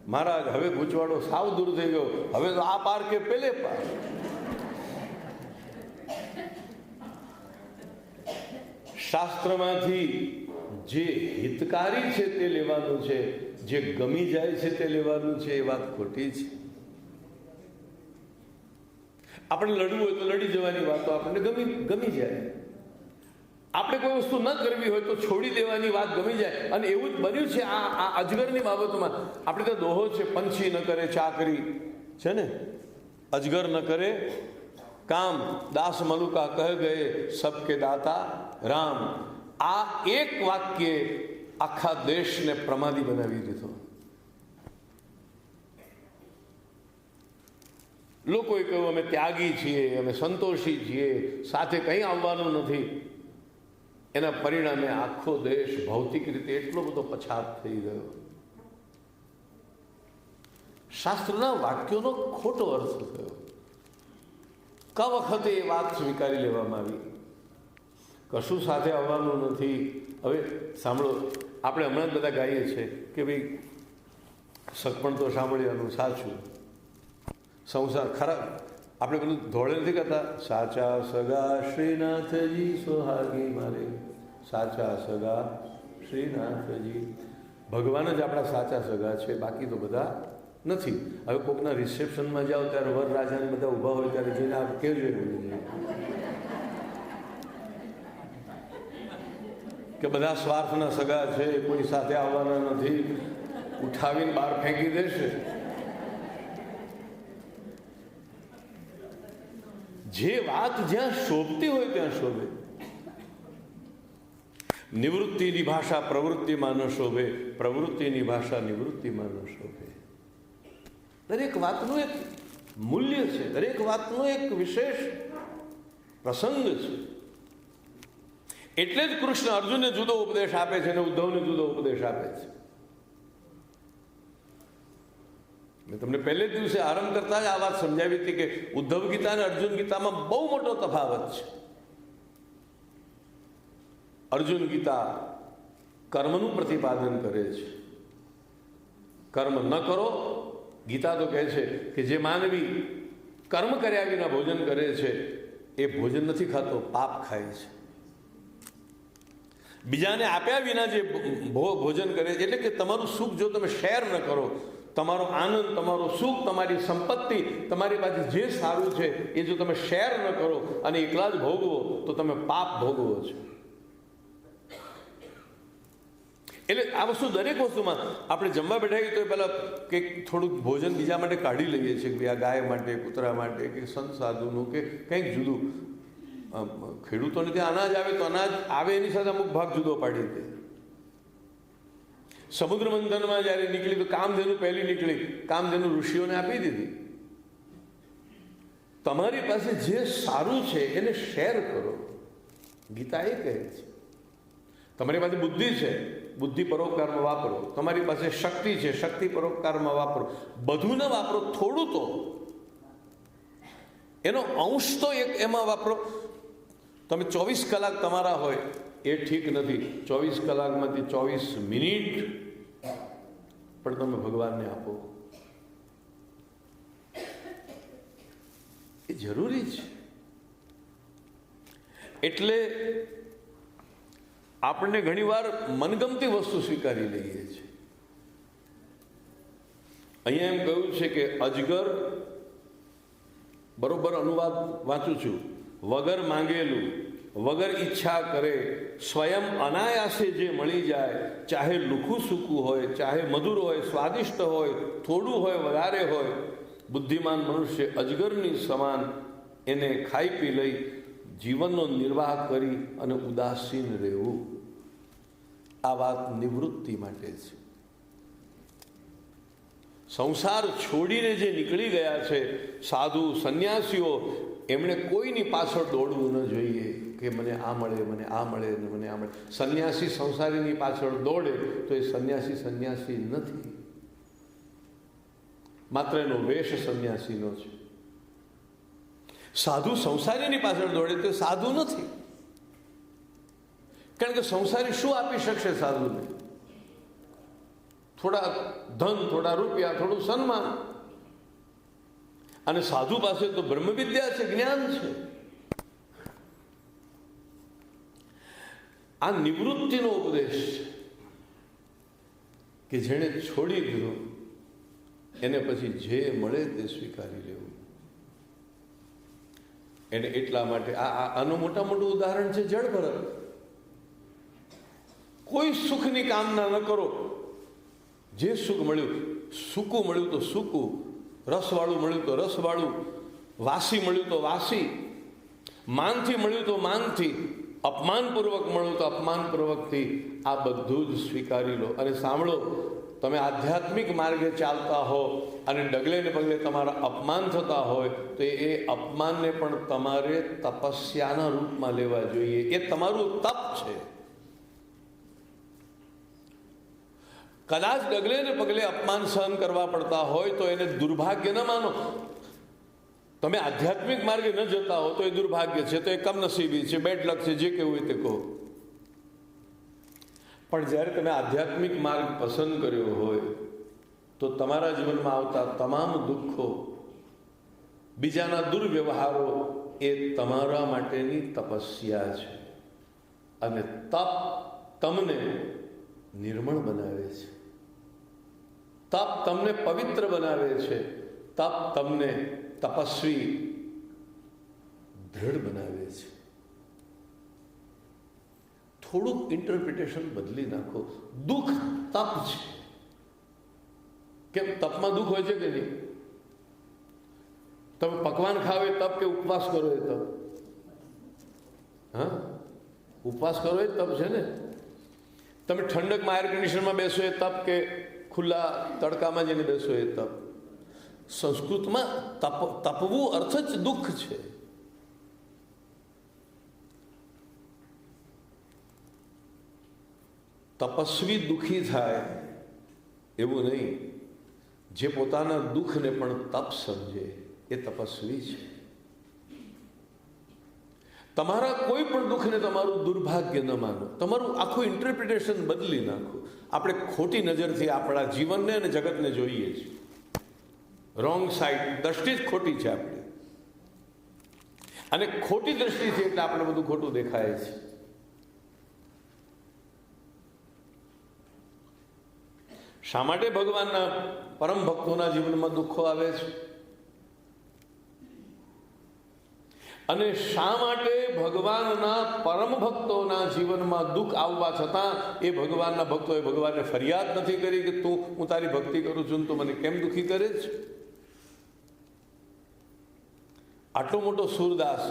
મહારાજ હવે ગૂંચવાડો સાવ દૂર થઈ ગયો. હવે તો આ પાર કે પેલે પાર. શાસ્ત્રમાંથી જે હિતકારી છે તે લેવાનું છે, જે ગમી જાય છે તે લેવાનું છે. એ વાત ખોટી છે. આપણે લડવું હોય તો લડી જવાની વાતો આપણને ગમી જાય. આપણે કોઈ વસ્તુ ન કરવી હોય તો છોડી દેવાની વાત ગમી જાય. અને એવું જ બન્યું છે આ અજગરની બાબતમાં. આપણે તો દોહો છે, પંછી ન કરે ચાકરી, છે ને, અજગર ન કરે કામ, દાસ મલુકા કહ ગયે સબકે દાતા રામ. આ એક વાક્ય આખા દેશને પ્રમાદી બનાવી દીધો. લોકોએ કહ્યું અમે ત્યાગી છીએ, અમે સંતોષી છીએ, સાથે કંઈ આવવાનું નથી. એના પરિણામે આખો દેશ ભૌતિક રીતે એટલો બધો પછાત થઈ ગયો. શાસ્ત્રના વાક્યોનો ખોટો અર્થ થયો. ક વખતે એ વાત સ્વીકારી લેવામાં આવી. કશું સાથે આવવાનું નથી. હવે સાંભળો, આપણે હમણાં જ બધા ગાઈએ છીએ કે ભાઈ સગપણ તો સાંભળ્યાનું સાચું, સંસાર ખરા. આપણે પેલું ધોળે નથી કરતા, સાચા સગા શ્રીનાથજી સોહાગી મારે, સાચા સગા શ્રીનાથજી. ભગવાન જ આપણા સાચા સગા છે, બાકી તો બધા નથી. હવે કોકના રિસેપ્શનમાં જાઓ ત્યારે વર રાજાને બધા ઊભા હોય ત્યારે જઈને આપ કેવું જોઈએ કે બધા સ્વાર્થના સગા છે, કોઈ સાથે આવવાના નથી, ઉઠાવીને બહાર ફેંકી દેશે. જે વાત જ્યાં શોભતી હોય ત્યાં શોભે. નિવૃત્તિની ભાષા પ્રવૃત્તિમાં ન શોભે, પ્રવૃત્તિની ભાષા નિવૃત્તિમાં ન શોભે. દરેક વાતનું એક મૂલ્ય છે, દરેક વાતનો એક વિશેષ પ્રસંગ છે. એટલે જ કૃષ્ણ અર્જુનને જુદો ઉપદેશ આપે છે અને ઉદ્ધવને જુદો ઉપદેશ આપે છે. મેં તમને પહેલે જ દિવસે આરંભ કરતા જ આ વાત સમજાવી હતી કે ઉદ્ધવ ગીતા અને અર્જુન ગીતામાં બહુ મોટો તફાવત છે. અર્જુન ગીતા કર્મનું પ્રતિપાદન કરે છે. કર્મ ન કરો. ગીતા તો કહે છે કે જે માનવી કર્મ કર્યા વિના ભોજન કરે છે એ ભોજન નથી ખાતો, પાપ ખાય છે. બીજાને આપ્યા વિના જે ભોજન કરે છે, એટલે કે તમારું સુખ જો તમે શેર ન કરો, તમારો આનંદ, તમારો સુખ, તમારી સંપત્તિ, તમારી પાસે જે સારું છે એ જો તમે શેર ન કરો અને એકલા જ ભોગવો તો તમે પાપ ભોગવો છો. એટલે આ વસ્તુ દરેક વસ્તુમાં આપણે જમવા બેઠા તો પહેલાં કંઈક થોડુંક ભોજન બીજા માટે કાઢી લઈએ છીએ કે આ ગાય માટે, કૂતરા માટે, કે સંત સાધુનું કે કંઈક જુદું. ખેડૂતોને ત્યાં અનાજ આવે તો અનાજ આવે એની સાથે અમુક ભાગ જુદો પાડી દે. સમુદ્ર મંથનમાં જ્યારે નીકળી તો કામધેનુ પહેલી નીકળી, કામધેનુ ઋષિઓને આપી દીધી. તમારી પાસે જે સારું છે એને શેર કરો. ગીતા એ કહે છે. તમારી પાસે બુદ્ધિ છે, બુદ્ધિ પરોપકારમાં વાપરો. તમારી પાસે શક્તિ છે, શક્તિ પરોપકારમાં વાપરો. બધું ન વાપરો, થોડું તો એનો અંશ તો એક એમાં વાપરો. તમે 24 કલાક તમારા હોય એ ઠીક નથી. 24 કલાકમાંથી 24 મિનિટ પણ તમે ભગવાનને આપો, એ જરૂરી છે. એટલે આપણને ઘણીવાર મનગમતી વસ્તુ સ્વીકારી લઈએ છીએ. અહીંયા એમ કહ્યું છે કે અજગર, બરોબર અનુવાદ વાંચું છું, વગર માંગેલું, વગર ઈચ્છા કરે, સ્વયં અનાયાસે જે મળી જાય, ચાહે લુખું સૂકું હોય, ચાહે મધુર હોય, સ્વાદિષ્ટ હોય, થોડું હોય, વધારે હોય, બુદ્ધિમાન મનુષ્ય અજગરની સમાન એને ખાઈ પી લઈ જીવનનો નિર્વાહ કરી અને ઉદાસીન રહેવું. આ વાત નિવૃત્તિ માટે છે. સંસાર છોડીને જે નીકળી ગયા છે સાધુ સંન્યાસીઓ, એમણે કોઈની પાછળ દોડવું ન જોઈએ કે મને આ મળે, મને આ મળે ને મને આ મળે. સંન્યાસી સંસારીની પાછળ દોડે તો એ સંન્યાસી નથી, માત્ર એનો વેશ સંન્યાસીનો છે. સાધુ સંસારીની પાછળ દોડે તો સાધુ નથી. કારણ કે સંસારી શું આપી શકશે સાધુને? થોડા ધન, થોડા રૂપિયા, થોડું સન્માન. અને સાધુ પાસે તો બ્રહ્મ વિદ્યા છે, જ્ઞાન છે. આ નિવૃત્તિનો ઉપદેશ છે કે જેણે છોડી દીધું એને પછી જે મળે તે સ્વીકારી લેવું. એને એટલા માટે આનું મોટા મોટું ઉદાહરણ છે જળ ભરત. કોઈ સુખની કામના ન કરો. જે સુખ મળ્યું, સૂકું મળ્યું તો સૂકું, રસવાળું મળ્યું તો રસવાળું, વાસી મળ્યું તો વાસી, માનથી મળ્યું તો માનથી, અપમાનપૂર્વક મળ્યું તો અપમાનપૂર્વકથી, આ બધું જ સ્વીકારી લો. અને સાંભળો, તમે આધ્યાત્મિક માર્ગે ચાલતા હો અને ડગલે ને પગલે તમારા અપમાન થતા હોય તો એ અપમાનને પણ તમારે તપસ્યાના રૂપમાં લેવા જોઈએ. એ તમારું તપ છે. કદાચ ડગલે ને પગલે અપમાન સહન કરવા પડતા હોય તો એને દુર્ભાગ્ય ન માનો. તમે આધ્યાત્મિક માર્ગે ન જતા હો તો એ દુર્ભાગ્ય છે, તો એ કમનસીબી છે, બેડ લક છે, જે કહેવું હોય તે કહો. પણ જ્યારે તમે આધ્યાત્મિક માર્ગ પસંદ કર્યો હોય તો તમારા જીવનમાં આવતા તમામ દુઃખો, બીજાના દુર્વ્યવહારો એ તમારા માટેની તપસ્યા છે. અને તપ તમને નિર્મળ બનાવે છે, તપ તમને પવિત્ર બનાવે છે, તપ તમને તપસ્વી દ્રઢ બનાવે છે. થોડુંક ઇન્ટરપ્રિટેશન બદલી નાખો. દુઃખ તપ છે. કેમ? તપમાં દુઃખ હોય છે કે નહીં? તમે પકવાન ખાઓ એ તપ કે ઉપવાસ કરો એ તપ? હા, ઉપવાસ કરો એ તપ છે ને. તમે ઠંડકમાં એર કન્ડિશનમાં બેસો એ તપ કે ખુલ્લા તડકામાં જઈને બેસો એ તપ? સંસ્કૃતમાં તપવું અર્થ જ દુઃખ છે. તપસ્વી દુઃખી થાય એવું નહીં. જે પોતાના દુઃખને પણ તપ સમજે એ તપસ્વી છે. તમારા કોઈ પણ દુઃખને તમારું દુર્ભાગ્ય ન માનો. તમારું આખું ઇન્ટરપ્રિટેશન બદલી નાખો. આપણે ખોટી નજરથી આપણા જીવનને અને જગતને જોઈએ છીએ. રોંગ સાઈડ, દ્રષ્ટિ જ ખોટી છે આપણી. અને ખોટી દ્રષ્ટિથી એટલે આપણે બધું ખોટું દેખાય છે. શા માટે ભગવાનના પરમ ભક્તોના જીવનમાં દુઃખો આવે છે? અને શા માટે ભગવાનના પરમ ભક્તોના જીવનમાં દુઃખ આવવા છતાં એ ભગવાનના ભક્તોએ ભગવાનને ફરિયાદ નથી કરી કે હું તારી ભક્તિ કરું છું, તું મને કેમ દુઃખી કરે છે? આટલો મોટો સૂરદાસ,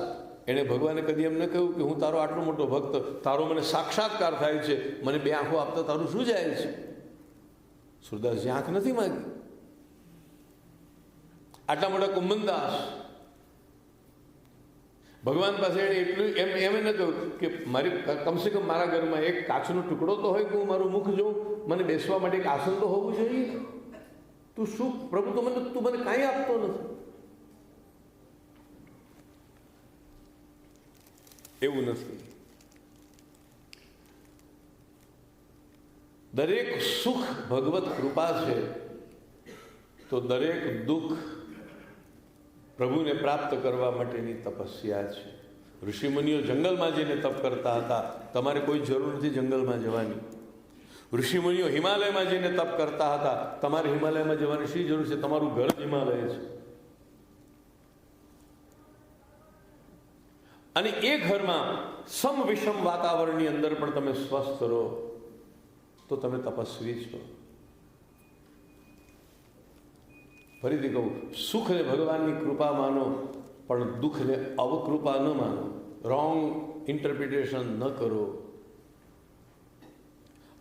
એણે ભગવાને કદી એમ ન કહ્યું કે હું તારો આટલો મોટો ભક્ત, તારો મને સાક્ષાત્કાર થાય છે, મને બે આંખો આપતા તારું શું જાય છે? સુરદાસજી આંખ નથી માંગી. આટલા મોટા કુંભનદાસ ભગવાન પાસે એટલું એમ ન કહ્યું કે મારી કમસે કમ મારા ઘરમાં એક કાચનો ટુકડો તો હોય કે હું મારું મુખ જોઉં, મને બેસવા માટે એક આસન તો હોવું જોઈએ. તું શું પ્રભુ, તું મને કાંઈ આપતો નથી. એવું નથી. દરેક સુખ ભગવત કૃપા છે, તો દરેક દુઃખ પ્રભુને પ્રાપ્ત કરવા માટેની તપસ્યા છે. ઋષિમુનિઓ જંગલમાં જઈને તપ કરતા હતા. તમારે કોઈ જરૂર નથી જંગલમાં જવાની. ઋષિમુનિઓ હિમાલયમાં જઈને તપ કરતા હતા. તમારે હિમાલયમાં જવાની શી જરૂર છે? તમારું ઘર જ હિમાલય છે. અને એ ઘરમાં સમ વિષમ વાતાવરણની અંદર પણ તમે સ્વસ્થ રહો તો તમે તપસ્વી છો. ફરીથી કહું, સુખને ભગવાનની કૃપા માનો, પણ દુઃખને અવકૃપા ન માનો. રોંગ ઇન્ટરપ્રિટેશન ન કરો.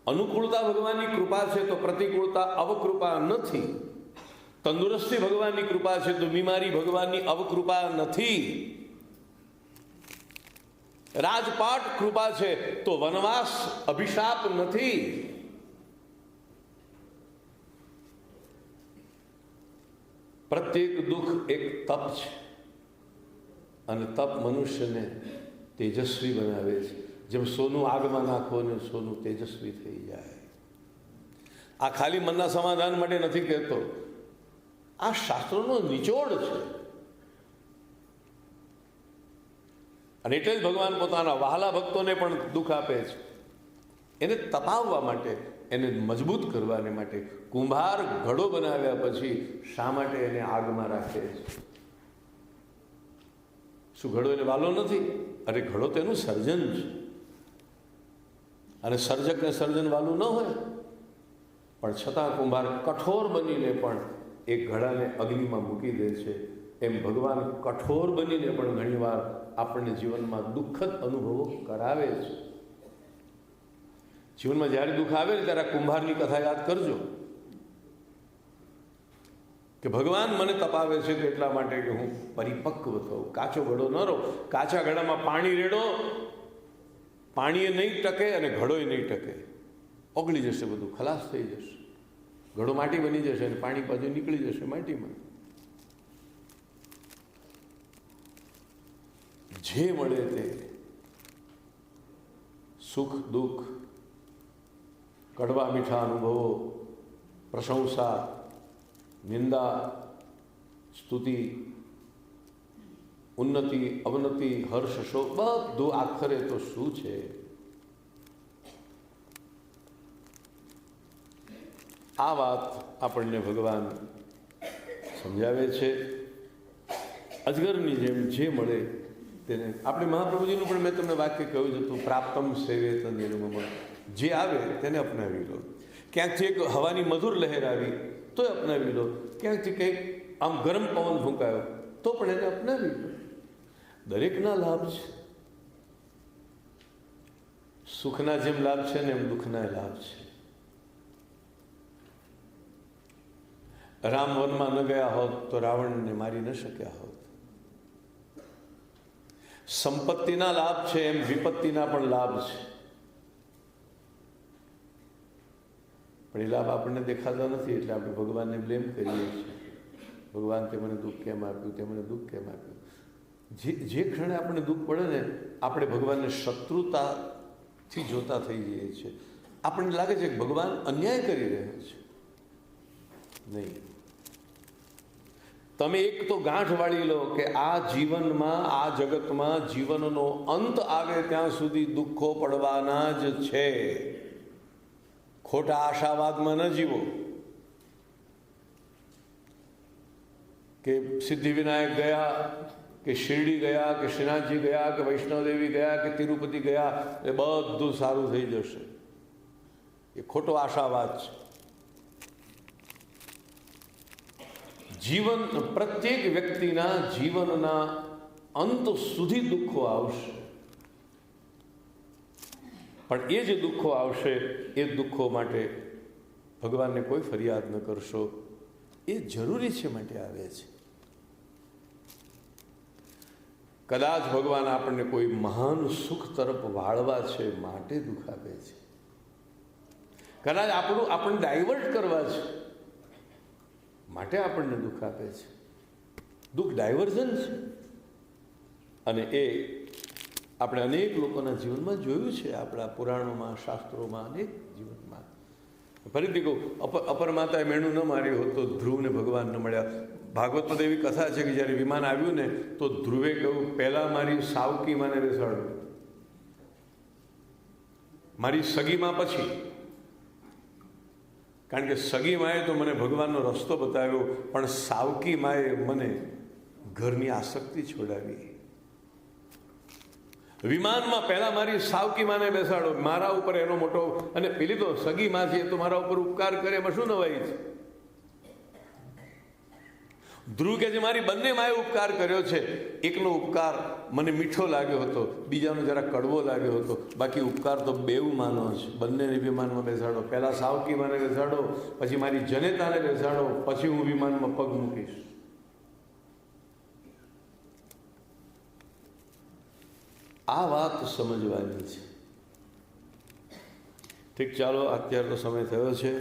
અનુકૂળતા ભગવાનની કૃપા છે તો પ્રતિકૂળતા અવકૃપા નથી. તંદુરસ્તી ભગવાનની કૃપા છે તો બીમારી ભગવાનની અવકૃપા નથી. રાજપાટ કૃપા છે તો વનવાસ અભિશાપ નથી. પ્રત્યેક દુઃખ એક તપ છે, અને તપ મનુષ્યને તેજસ્વી બનાવે છે. જેમ સોનું આગમાં નાખો ને સોનું તેજસ્વી થઈ જાય. આ ખાલી મનના સમાધાન માટે નથી કહેતો, આ શાસ્ત્રોનો નિચોડ છે. અને એટલે જ ભગવાન પોતાના વહાલા ભક્તોને પણ દુઃખ આપે છે. એને તપાવવા માટે, એને મજબૂત કરવાને માટે. કુંભાર ઘડો બનાવ્યા પછી શા માટે એને આગમાં રાખે છે? શું ઘડો એને વાલો નથી? અરે ઘડો તો એનું સર્જન છે, અને સર્જકને સર્જન વાલું ન હોય. પણ છતાં કુંભાર કઠોર બનીને પણ એક ઘડાને અગ્નિમાં મૂકી દે છે. એમ ભગવાન કઠોર બનીને પણ ઘણીવાર આપણને જીવનમાં દુઃખદ અનુભવો કરાવે છે. જીવનમાં જ્યારે દુઃખ આવે ને ત્યારે કુંભારની કથા યાદ કરજો કે ભગવાન મને તપાવે છે તો એટલા માટે કે હું પરિપક્વ થઉં. કાચો ઘડો ન રહો. કાચા ઘડામાં પાણી રેડો, પાણી નહીં ટકે અને ઘડોય નહીં ટકે. ઓગળી જશે, બધું ખલાસ થઈ જશે. ઘડો માટી બની જશે અને પાણી પાછું નીકળી જશે માટીમાં. જે મળે તે સુખ દુઃખ, કડવા મીઠા અનુભવો, પ્રશંસા, નિંદા, સ્તુતિ, ઉન્નતિ, અવનતિ, હર્ષ, શોક, બધું આખરે તો શું છે? આ વાત આપણને ભગવાન સમજાવે છે. અજગરની જેમ જે મળે તેને. આપણે મહાપ્રભુજીનું પણ મેં તમને વાક્ય કહ્યું જ હતું, પ્રાપ્તમ સેવેત નિર્મમ. જે આવે તેને અપનાવી લો. ક્યાંકથી એક હવાની મધુર લહેર આવી તોય અપનાવી લો. ક્યાંકથી કંઈક આમ ગરમ પવન ફૂંકાયો તો પણ એને અપનાવી લો. દરેકના લાભ છે. સુખના જેમ લાભ છે ને એમ દુઃખના લાભ છે. રામ વનમાં ન ગયા હોત તો રાવણને મારી ન શક્યા હોત. સંપત્તિના લાભ છે એમ વિપત્તિના પણ લાભ છે. પણ એ લાભ આપણને દેખાતા નથી એટલે આપણે ભગવાનને બ્લેમ કરીએ છીએ. ભગવાન તે મને દુઃખ કેમ આપ્યું, તે મને દુઃખ કેમ આપ્યું. જે ક્ષણે આપણને દુઃખ પડે ને આપણે ભગવાનને શત્રુતાથી જોતા થઈ જઈએ છીએ. આપણને લાગે છે કે ભગવાન અન્યાય કરી રહ્યા છે. નહીં. તમે એક તો ગાંઠ વાળી લો કે આ જીવનમાં, આ જગતમાં જીવનનો અંત આવે ત્યાં સુધી દુઃખો પડવાના જ છે. ખોટા આશાવાદમાં ન જીવો કે સિદ્ધિવિનાયક ગયા કે શિરડી ગયા કે શ્રીનાથજી ગયા કે વૈષ્ણવદેવી ગયા કે તિરુપતિ ગયા એ બધું સારું થઈ જશે. એ ખોટો આશાવાદ છે. જીવન, પ્રત્યેક વ્યક્તિના જીવનના અંત સુધી દુઃખો આવશે. પણ એ જે દુઃખો આવશે એ દુઃખો માટે ભગવાનને કોઈ ફરિયાદ ન કરશો, એ જરૂરી છે માટે આવે છે. કદાચ ભગવાન આપણને કોઈ મહાન સુખ તરફ વાળવા છે માટે દુઃખ આપે છે. કદાચ આપણને ડાયવર્ટ કરવા છે માટે આપણને દુઃખ આપે છે. દુઃખ ડાયવર્ઝન છે, અને એ આપણે અનેક લોકોના જીવનમાં જોયું છે, આપણા પુરાણોમાં, શાસ્ત્રોમાં, અનેક જીવનમાં. ફરીથી કહું, અપર માતાએ મેણું ન માર્યું હોત તો ધ્રુવને ભગવાન ન મળ્યા. ભાગવતમાં એવી કથા છે કે જ્યારે વિમાન આવ્યું ને તો ધ્રુવે કહ્યું, પહેલાં મારી સાવકી માને બેસાડો, મારી સગી માં પછી. કારણ કે સગી માએ તો મને ભગવાનનો રસ્તો બતાવ્યો, પણ સાવકી માએ મને ઘરની આસક્તિ છોડાવી. વિમાનમાં પહેલા મારી સાવકી માને બેસાડો, મારા ઉપર એનો મોટો, અને પેલી તો સગી માં છે તો મારા ઉપર ઉપકાર કરે, એમાં શું નવાઈ છે? ધ્રુવ કે જે મારી બંને માએ ઉપકાર કર્યો છે, એકનો ઉપકાર મને મીઠો લાગ્યો હતો, બીજાનો જરા કડવો લાગ્યો હતો, બાકી ઉપકાર તો બેઉ માનો છે. બંનેને વિમાનમાં બેસાડો, પહેલા સાવકી માને બેસાડો, પછી મારી જનેતાને બેસાડો, પછી હું વિમાનમાં પગ મૂકીશ. આ વાત સમજવાની છે. ઠીક, ચાલો, અત્યારે તો સમય થયો છે.